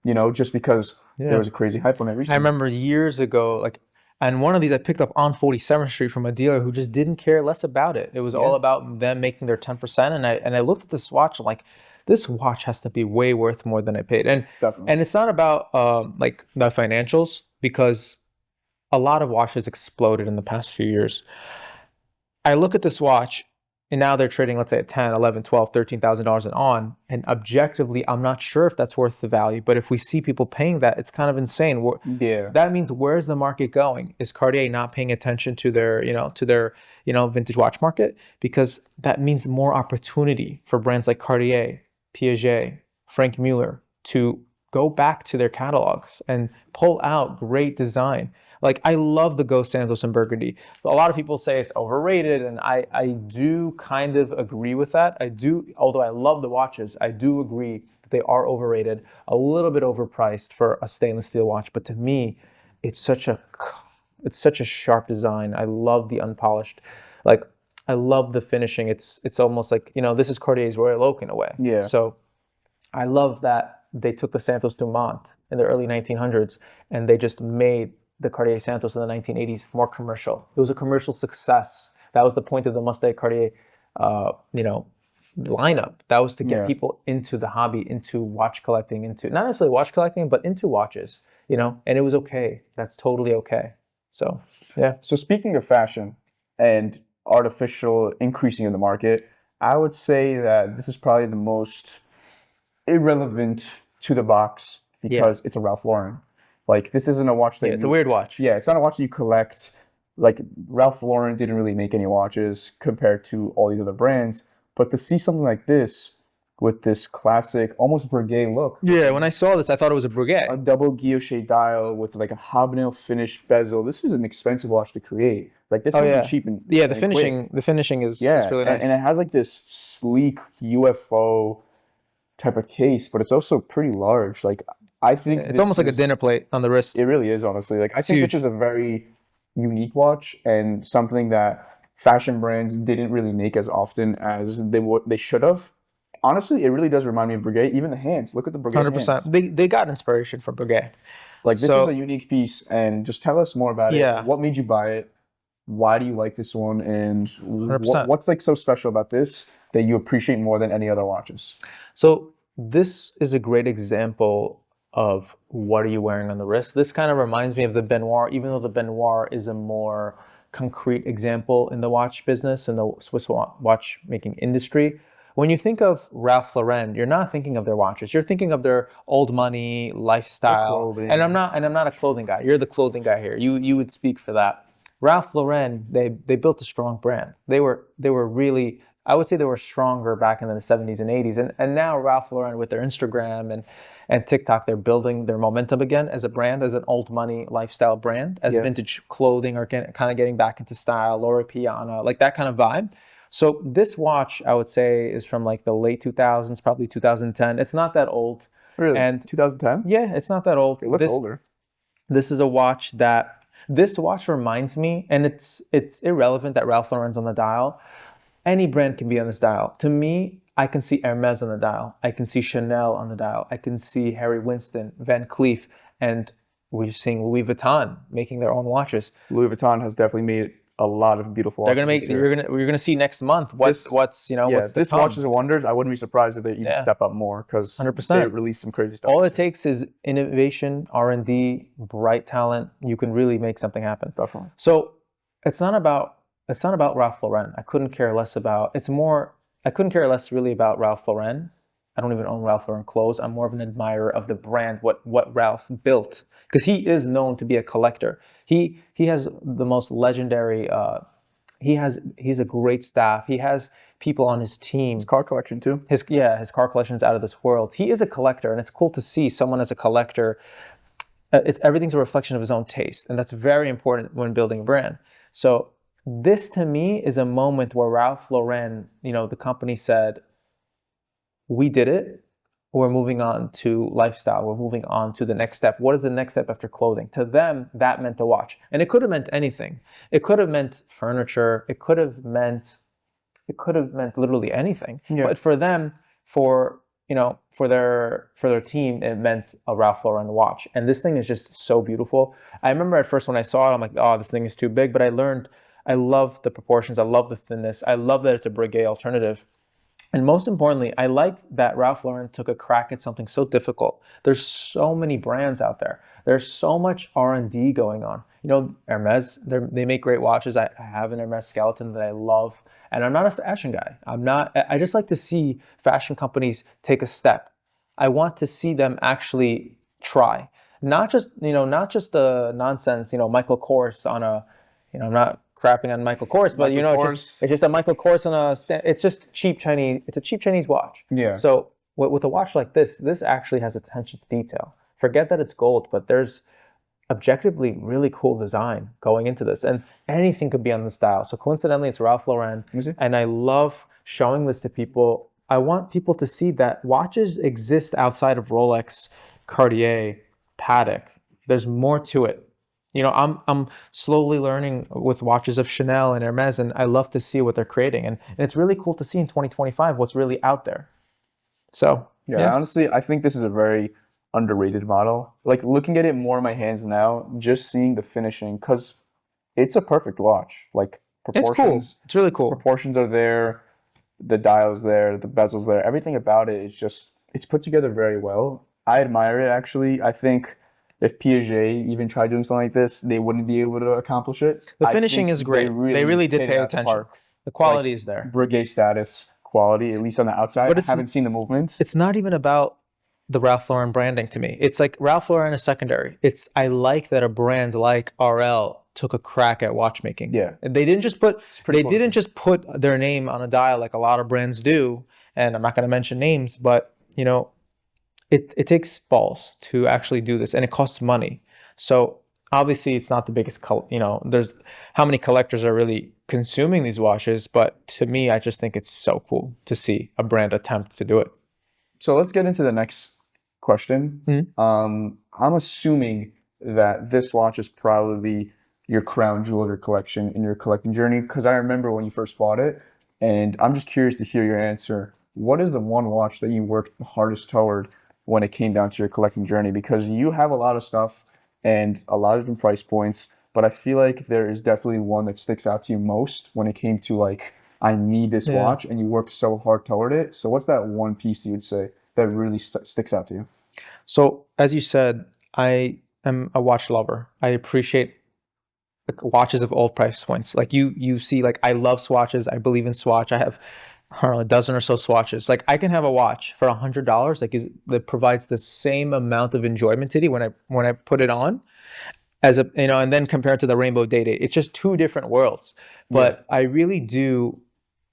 S1: you know, just because there was a crazy hype on it recently.
S2: I remember years ago, like, and one of these I picked up on 47th Street from a dealer who just didn't care less about it. It was all about them making their 10%. And I looked at this watch, I'm like, this watch has to be way worth more than I paid. And it's not about like the financials, because a lot of watches exploded in the past few years. I look at this watch, and now they're trading, let's say, at $10, $11, $12, $13,000 and on. And objectively, I'm not sure if that's worth the value. But if we see people paying that, it's kind of insane. That means, where's the market going? Is Cartier not paying attention to their vintage watch market? Because that means more opportunity for brands like Cartier, Piaget, Franck Muller to go back to their catalogs and pull out great design. Like, I love the Go Santos and Burgundy. A lot of people say it's overrated, and I do kind of agree with that. I do, although I love the watches, I do agree that they are overrated, a little bit overpriced for a stainless steel watch. But to me, it's such a sharp design. I love the unpolished, like, I love the finishing. It's almost like, you know, this is Cartier's Royal Oak in a way.
S1: Yeah.
S2: So I love that they took the Santos Dumont in the early 1900s and they just made the Cartier Santos in the 1980s more commercial. It was a commercial success. That was the point of the Mustang Cartier, lineup. That was to get people into the hobby, into watch collecting, into not necessarily watch collecting, but into watches. You know, and it was okay. That's totally okay. So yeah.
S1: So speaking of fashion and artificial increasing in the market, I would say that this is probably the most irrelevant to the box because it's a Ralph Lauren. Like, this isn't a watch that
S2: it's a weird watch.
S1: Yeah, it's not a watch that you collect. Like, Ralph Lauren didn't really make any watches compared to all these other brands. But to see something like this with this classic, almost Breguet look.
S2: Yeah, when I saw this, I thought it was a Breguet.
S1: A double guilloche dial with like a hobnail finished bezel. This is an expensive watch to create. Like, this wasn't cheap and
S2: the finishing is really nice.
S1: And it has like this sleek UFO type of case, but it's also pretty large. Like, I think
S2: it's almost like a dinner plate on the wrist.
S1: It really is, honestly. Like, I think this is a very unique watch and something that fashion brands didn't really make as often as they should have. Honestly, it really does remind me of Breguet. Even the hands. Look at the Breguet 100%.
S2: Hands. They got inspiration from Breguet.
S1: Like, this is a unique piece, and just tell us more about it. What made you buy it? Why do you like this one? And what's like so special about this that you appreciate more than any other watches?
S2: So this is a great example of what are you wearing on the wrist. This kind of reminds me of the Baignoire, even though the Baignoire is a more concrete example in the watch business, in the Swiss watchmaking industry. When you think of Ralph Lauren, you're not thinking of their watches. You're thinking of their old money lifestyle. And I'm not a clothing guy. You're the clothing guy here. You would speak for that. Ralph Lauren, they built a strong brand. They were really, I would say they were stronger back in the 70s and 80s. And now Ralph Lauren, with their Instagram and TikTok, they're building their momentum again as a brand, as an old money lifestyle brand, as vintage clothing are kind of getting back into style, Loro Piana, like that kind of vibe. So this watch, I would say, is from like the late 2000s, probably 2010. It's not that old.
S1: Really?
S2: And
S1: 2010?
S2: Yeah, it's not that old.
S1: It looks older.
S2: This is a watch that, this watch reminds me, and it's irrelevant that Ralph Lauren's on the dial. Any brand can be on this dial. To me, I can see Hermes on the dial. I can see Chanel on the dial. I can see Harry Winston, Van Cleef, and we're seeing Louis Vuitton making their own watches.
S1: Louis Vuitton has definitely made a lot of beautiful watches.
S2: They're gonna make. We're gonna see next month what's
S1: this watches and wonders. I wouldn't be surprised if they even step up more because
S2: 100%.
S1: They release some crazy stuff.
S2: All it takes is innovation, R&D, bright talent. You can really make something happen.
S1: Definitely.
S2: So it's not about Ralph Lauren. I couldn't care less really about Ralph Lauren. I don't even own Ralph Lauren clothes. I'm more of an admirer of the brand, what Ralph built, because he is known to be a collector. He has the most legendary. He's a great staff. He has people on his team.
S1: His car collection too.
S2: His car collection is out of this world. He is a collector, and it's cool to see someone as a collector. Everything's a reflection of his own taste, and that's very important when building a brand. So this to me is a moment where Ralph Lauren, the company said, we did it. We're moving on to lifestyle. We're moving on to the next step. What is the next step after clothing? To them, that meant a watch. And it could have meant anything. It could have meant furniture. It could have meant literally anything.
S1: Yeah.
S2: But for them, for their team, it meant a Ralph Lauren watch. And this thing is just so beautiful. I remember at first when I saw it, I'm like, oh, this thing is too big. But I learned, I love the proportions. I love the thinness. I love that it's a Breguet alternative. And most importantly, I like that Ralph Lauren took a crack at something so difficult. There's so many brands out there. There's so much R&D going on. Hermes, they make great watches. I have an Hermes skeleton that I love. And I'm not a fashion guy. I just like to see fashion companies take a step. I want to see them actually try. Not just the nonsense, Michael Kors on a, I'm not crapping on Michael Kors, but it's just a Michael Kors on a it's just cheap Chinese. It's a cheap Chinese watch.
S1: Yeah.
S2: So with a watch like this actually has attention to detail. Forget that it's gold, but there's objectively really cool design going into this, and anything could be on the style. So coincidentally, it's Ralph Lauren, and I love showing this to people. I want people to see that watches exist outside of Rolex, Cartier, Patek. There's more to it. I'm slowly learning with watches of Chanel and Hermes, and I love to see what they're creating. And it's really cool to see in 2025 what's really out there. So,
S1: yeah, honestly, I think this is a very underrated model. Like, looking at it more in my hands now, just seeing the finishing, because it's a perfect watch. Like, proportions.
S2: It's cool. It's really cool.
S1: Proportions are there, the dial's there, the bezel's there. Everything about it is just, it's put together very well. I admire it, actually. I think if Piaget even tried doing something like this, they wouldn't be able to accomplish it.
S2: The finishing is great. They really did pay attention. The quality is there.
S1: Breguet status quality, at least on the outside. But I haven't seen the movement.
S2: It's not even about the Ralph Lauren branding to me. It's like Ralph Lauren is secondary. I like that a brand like RL took a crack at watchmaking.
S1: Yeah.
S2: They didn't just put their name on a dial like a lot of brands do. And I'm not going to mention names, but it takes balls to actually do this, and it costs money. So obviously it's not the biggest, there's how many collectors are really consuming these watches, but to me, I just think it's so cool to see a brand attempt to do it.
S1: So let's get into the next question.
S2: Mm-hmm.
S1: I'm assuming that this watch is probably your crown jewel of your collection in your collecting journey, because I remember when you first bought it, and I'm just curious to hear your answer. What is the one watch that you worked the hardest toward when it came down to your collecting journey? Because you have a lot of stuff and a lot of different price points, but I feel like there is definitely one that sticks out to you most when it came to like, I need this watch, and you worked so hard toward it. So what's that one piece you would say that really sticks out to you?
S2: So as you said, I am a watch lover. I appreciate watches of all price points. Like you see, like I love swatches. I believe in swatch. I have a dozen or so swatches. Like I can have a watch for $100 that provides the same amount of enjoyment to you when I put it on as a, and then compared to the Rainbow Date. It's just two different worlds. But I really do,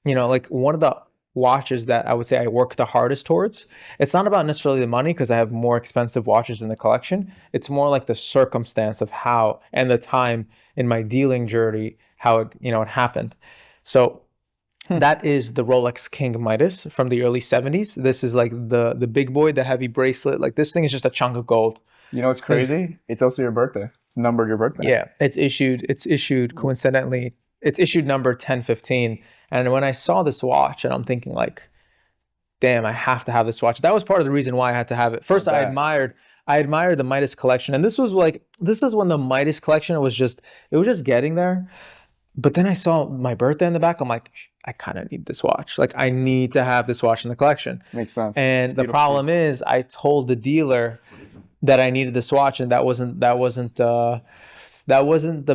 S2: like one of the watches that I would say I work the hardest towards, it's not about necessarily the money because I have more expensive watches in the collection. It's more like the circumstance of how, and the time in my dealing journey, how it happened. So that is the Rolex King Midas from the early 70s. This is like the big boy, the heavy bracelet. Like this thing is just a chunk of gold.
S1: You know what's crazy? It's also your birthday. It's numbered your birthday.
S2: Yeah, it's issued coincidentally. It's issued number 1015. And when I saw this watch, and I'm thinking like, damn, I have to have this watch. That was part of the reason why I had to have it. First, I admired the Midas collection. And this is when the Midas collection was just getting there. But then I saw my birthday in the back. I'm like, I kind of need this watch. Like I need to have this watch in the collection.
S1: Makes sense.
S2: And the problem is I told the dealer that I needed this watch, and that wasn't the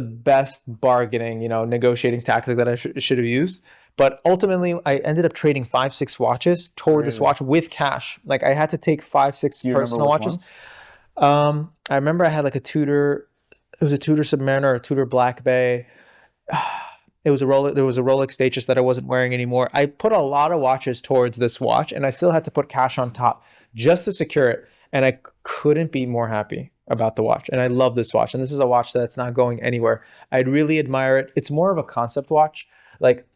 S2: best bargaining, negotiating tactic that I should have used. But ultimately, I ended up trading 5-6 watches toward this watch with cash. Like I had to take 5-6 personal watches. I remember I had like a Tudor. It was a Tudor Submariner, a Tudor Black Bay. There was a Rolex Status that I wasn't wearing anymore. I put a lot of watches towards this watch, and I still had to put cash on top just to secure it. And I couldn't be more happy. about the watch, and I love this watch, and this is a watch that's not going anywhere. I really admire it. It's more of a concept watch. Like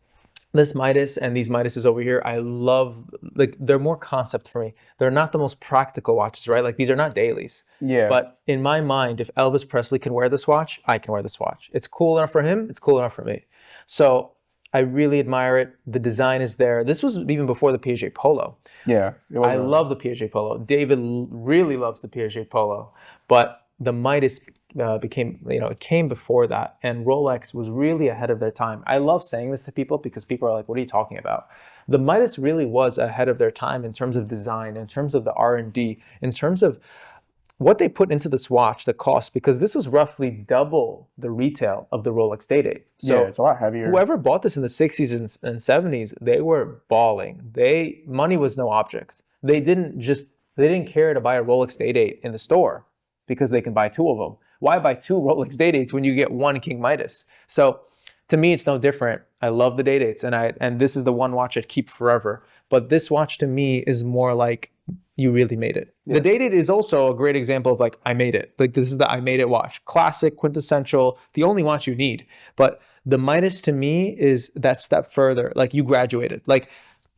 S2: this Midas and these Midases over here, I love, like, they're more concept for me. They're not the most practical watches, right? Like, these are not dailies.
S1: Yeah.
S2: But in my mind, if Elvis Presley can wear this watch, I can wear this watch. It's cool enough for him. It's cool enough for me. So I really admire it. The design is there. This was even before the Piaget Polo.
S1: Yeah.
S2: I love the Piaget Polo. David really loves the Piaget Polo. But the Midas it came before that, and Rolex was really ahead of their time. I love saying this to people because people are like, what are you talking about? The Midas really was ahead of their time in terms of design, in terms of the R&D, in terms of what they put into this watch, the cost, because this was roughly double the retail of the Rolex Day-Date. So
S1: yeah, it's a lot heavier.
S2: Whoever bought this in the 60s and 70s, they were balling. Money was no object. They didn't care to buy a Rolex Day-Date in the store because they can buy two of them. Why buy two Rolex Day-Dates when you get one King Midas? So to me, it's no different. I love the Day-Dates, and this is the one watch I'd keep forever. But this watch to me is more like you really made it. Yeah. The Day-Date is also a great example of like, I made it. Like, this is the I made it watch. Classic, quintessential, the only watch you need. But the Midas to me is that step further. Like, you graduated. Like,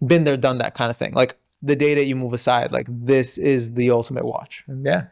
S2: been there, done that kind of thing. Like, the Day-Date you move aside. Like, this is the ultimate watch. And yeah,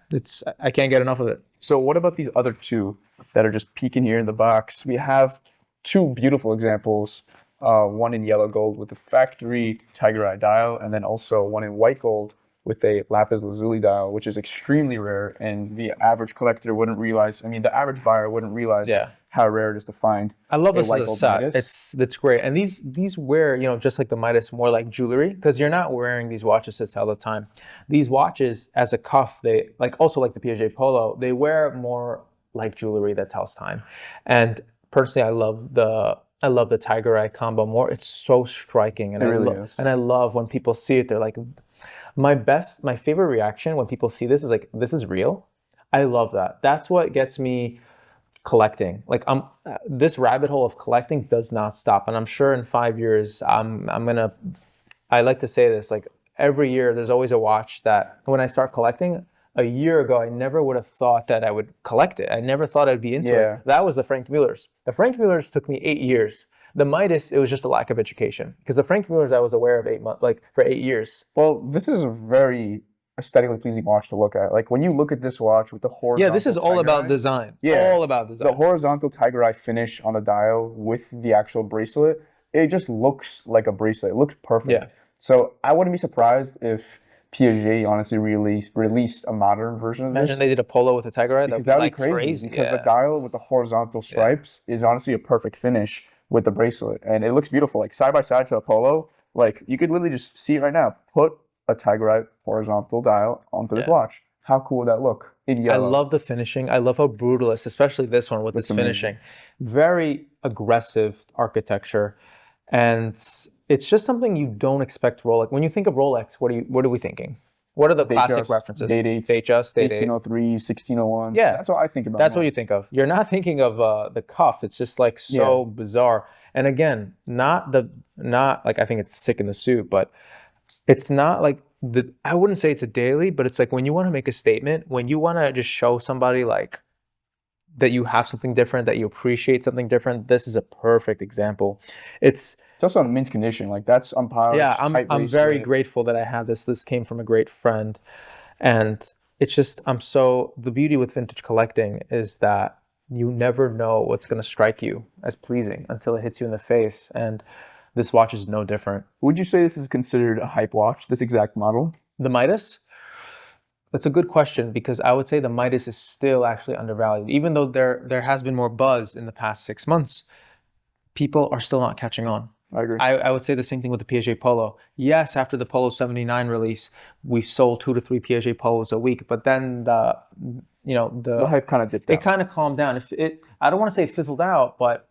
S2: I can't get enough of it.
S1: So what about these other two that are just peeking here in the box? We have two beautiful examples. One in yellow gold with a factory tiger eye dial, and then also one in white gold with a lapis lazuli dial, which is extremely rare, and the average collector wouldn't realize. I mean, the average buyer wouldn't realize how rare it is to find.
S2: I love this as a set. It's great, and these wear, just like the Midas, more like jewelry, because you're not wearing these watches to tell the time. These watches, as a cuff, they also like the Piaget Polo, they wear more like jewelry that tells time. And personally, I love the tiger eye combo more. It's so striking, and I love when people see it. They're like, my favorite reaction when people see this is like, this is real. I love that. That's what gets me collecting. Like, this rabbit hole of collecting does not stop, and I'm sure in 5 years, I like to say this, like, every year there's always a watch that when I start collecting. A year ago, I never would have thought that I would collect it. I never thought I'd be into it. That was the Franck Mullers. The Franck Mullers took me 8 years. The Midas, it was just a lack of education, because the Franck Mullers I was aware of for 8 years.
S1: Well, this is a very aesthetically pleasing watch to look at. Like, when you look at this watch with the horizontal,
S2: yeah, this is all about design. Yeah, all about design.
S1: The horizontal tiger eye finish on the dial with the actual bracelet, it just looks like a bracelet. It looks perfect. Yeah. So I wouldn't be surprised if Piaget honestly released a modern version of this.
S2: Imagine they did a polo with a tiger eye.
S1: That'd be crazy. Because the dial with the horizontal stripes is honestly a perfect finish with the bracelet, and it looks beautiful. Like, side by side to a polo, like, you could literally just see it right now. Put a tiger eye horizontal dial onto this watch. How cool would that look in yellow?
S2: I love the finishing. I love how brutal it is, especially this one with this finishing. Very aggressive architecture, and it's just something you don't expect Rolex. When you think of Rolex, what are we thinking? What are the classic references?
S1: Day-Date, 1803, 1601.
S2: Yeah,
S1: that's what I think about.
S2: That's what you think of. You're not thinking of the cuff. It's just like so bizarre. And again, not like, I think it's sick in the suit, but it's not like I wouldn't say it's a daily, but it's like when you want to make a statement, when you want to just show somebody like that you have something different, that you appreciate something different. This is a perfect example. It's
S1: also in mint condition. Like, that's unpolished.
S2: Yeah, I'm very grateful that I have this. This came from a great friend, and it's just the beauty with vintage collecting is that you never know what's going to strike you as pleasing until it hits you in the face, and this watch is no different.
S1: Would you say this is considered a hype watch, this exact model?
S2: The Midas? That's a good question, because I would say the Midas is still actually undervalued. Even though there has been more buzz in the past 6 months, people are still not catching on.
S1: I agree.
S2: I would say the same thing with the Piaget Polo. Yes, after the Polo 79 release, we sold 2 to 3 Piaget Polos a week, but then the
S1: hype kind of dipped down.
S2: It kind of calmed down. I don't want to say it fizzled out, but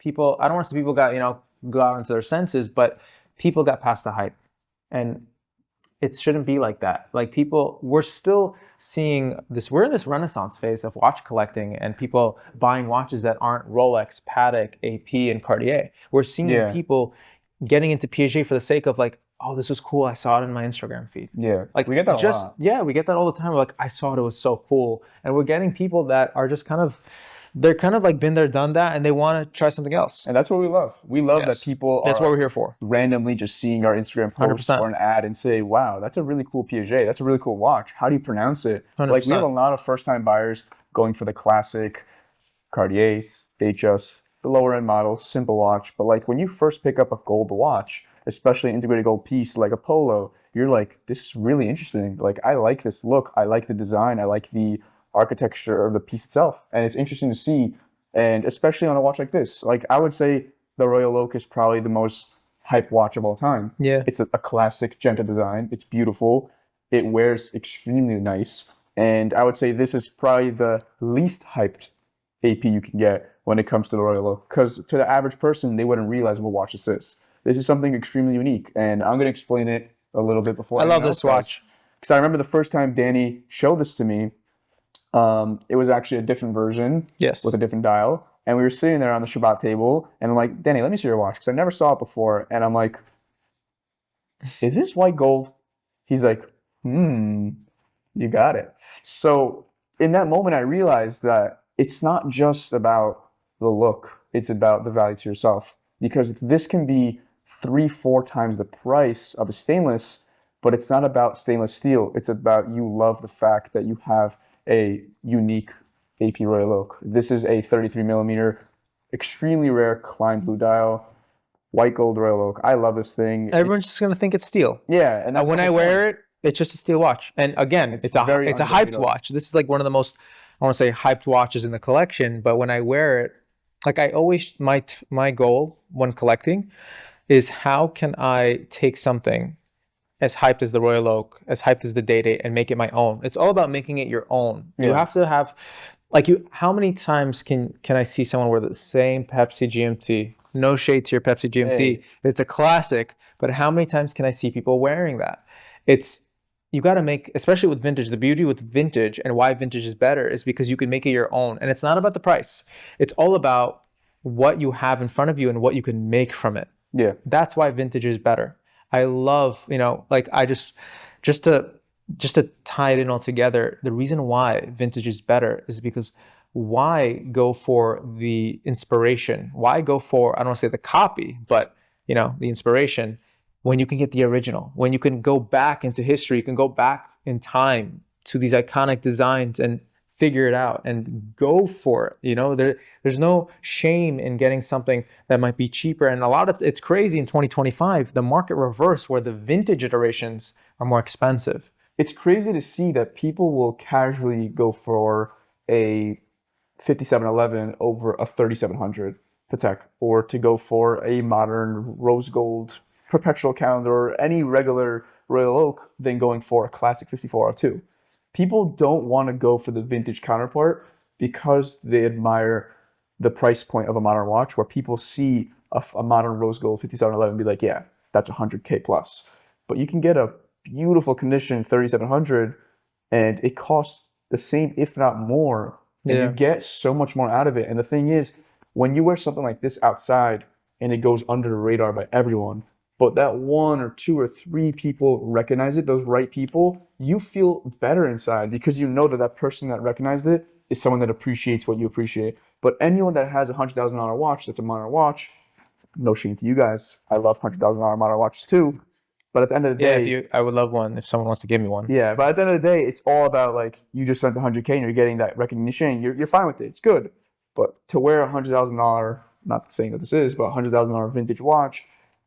S2: I don't want to say people got out into their senses, but people got past the hype, and it shouldn't be like that. Like, we're still seeing this. We're in this renaissance phase of watch collecting, and people buying watches that aren't Rolex, Patek, AP, and Cartier. We're seeing people getting into Piaget for the sake of, like, oh, this was cool. I saw it in my Instagram feed.
S1: Yeah,
S2: Like
S1: we get that a lot.
S2: Yeah, we get that all the time. We're like, I saw it was so cool. And we're getting people that are just they're kind of like been there, done that, and they want to try something else.
S1: And that's what we love. We love that people
S2: That's
S1: are
S2: what we're here for.
S1: randomly just seeing our Instagram post
S2: 100%.
S1: or an ad and say, wow, that's a really cool Piaget. That's a really cool watch. How do you pronounce it?
S2: 100%.
S1: Like, we have a lot of first-time buyers going for the classic Cartiers, Datejust, the lower-end models, simple watch. But, like, when you first pick up a gold watch, especially an integrated gold piece like a Polo, you're like, this is really interesting. Like, I like this look. I like the design. I like the architecture of the piece itself. And it's interesting to see, and especially on a watch like this. Like, I would say the Royal Oak is probably the most hyped watch of all time.
S2: Yeah.
S1: It's a classic Genta design. It's beautiful. It wears extremely nice. And I would say this is probably the least hyped AP you can get when it comes to the Royal Oak. Because to the average person, they wouldn't realize what watch this is. This is something extremely unique. And I'm going to explain it a little bit before.
S2: I love this watch.
S1: Because I remember the first time Danny showed this to me, it was actually a different version.
S2: Yes.
S1: With a different dial. And we were sitting there on the Shabbat table, and I'm like, Danny, let me see your watch, because I never saw it before. And I'm like, is this white gold? He's like, you got it. So in that moment, I realized that it's not just about the look. It's about the value to yourself. Because this can be 3-4 times the price of a stainless, but it's not about stainless steel. It's about you love the fact that you have a unique AP Royal Oak. This is a 33 millimeter, extremely rare Klein blue dial, white gold Royal Oak. I love this thing.
S2: Everyone's just gonna think it's steel.
S1: Yeah, and
S2: when I wear it, it's just a steel watch. And again, it's a hyped watch. This is like one of the most, I want to say, hyped watches in the collection. But when I wear it, like I always, my goal when collecting is how can I take something as hyped as the Royal Oak, as hyped as the Day-Date, and make it my own. It's all about making it your own. Yeah. You have to have, like, how many times can I see someone wear the same Pepsi GMT? No shade to your Pepsi GMT. Hey. It's a classic, but how many times can I see people wearing that? You got to make, especially with vintage, the beauty with vintage and why vintage is better is because you can make it your own. And it's not about the price. It's all about what you have in front of you and what you can make from it.
S1: Yeah.
S2: That's why vintage is better. I love, like I just to tie it in all together, the reason why vintage is better is because why go for the inspiration? Why go for, I don't want to say the copy, but the inspiration when you can get the original, when you can go back into history, you can go back in time to these iconic designs and figure it out and go for it. There's no shame in getting something that might be cheaper. And it's crazy in 2025, the market reversed where the vintage iterations are more expensive.
S1: It's crazy to see that people will casually go for a 5711 over a 3700 Patek, or to go for a modern rose gold perpetual calendar or any regular Royal Oak than going for a classic 5402. People don't want to go for the vintage counterpart because they admire the price point of a modern watch, where people see a modern rose gold 5711 and be like, yeah, that's 100K plus. But you can get a beautiful condition 3700 and it costs the same, if not more. And you get so much more out of it. And the thing is, when you wear something like this outside and it goes under the radar by everyone, but that 1 or 2 or 3 people recognize it, those right people, you feel better inside because you know that person that recognized it is someone that appreciates what you appreciate. But anyone that has a $100,000 watch that's a modern watch, no shame to you guys. I love $100,000 modern watches too. But at the end of the day,
S2: I would love one if someone wants to give me one.
S1: Yeah, but at the end of the day, it's all about, like, you just spent $100K and you're getting that recognition. You're fine with it. It's good. But to wear a $100,000, not saying that this is, but a $100,000 vintage watch,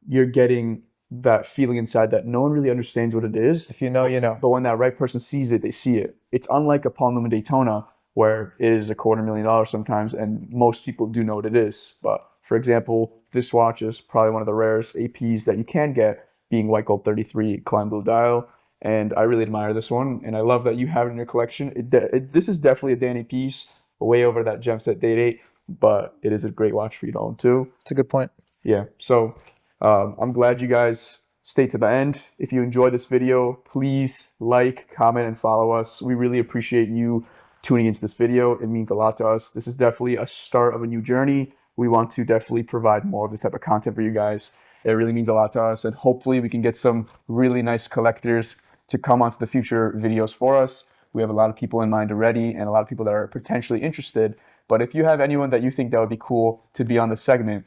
S1: you're getting that feeling inside that no one really understands what it is.
S2: If you know, you know.
S1: But when that right person sees it, they see it. It's unlike a Palm Lumen Daytona, where it is $250,000 sometimes, and most people do know what it is. But for example, this watch is probably one of the rarest APs that you can get, being white gold 33 Klein blue dial. And I really admire this one, and I love that you have it in your collection. This is definitely a Danny piece, way over that Gemset Day-Date, but it is a great watch for you to own too.
S2: It's a good point.
S1: Yeah, so I'm glad you guys stayed to the end. If you enjoyed this video, please like, comment, and follow us. We really appreciate you tuning into this video. It means a lot to us. This is definitely a start of a new journey. We want to definitely provide more of this type of content for you guys. It really means a lot to us, and hopefully we can get some really nice collectors to come onto the future videos for us. We have a lot of people in mind already and a lot of people that are potentially interested. But if you have anyone that you think that would be cool to be on the segment,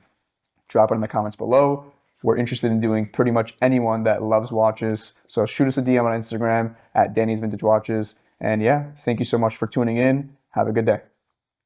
S1: drop it in the comments below. We're interested in doing pretty much anyone that loves watches. So shoot us a DM on Instagram at Danny's Vintage Watches. And yeah, thank you so much for tuning in. Have a good day.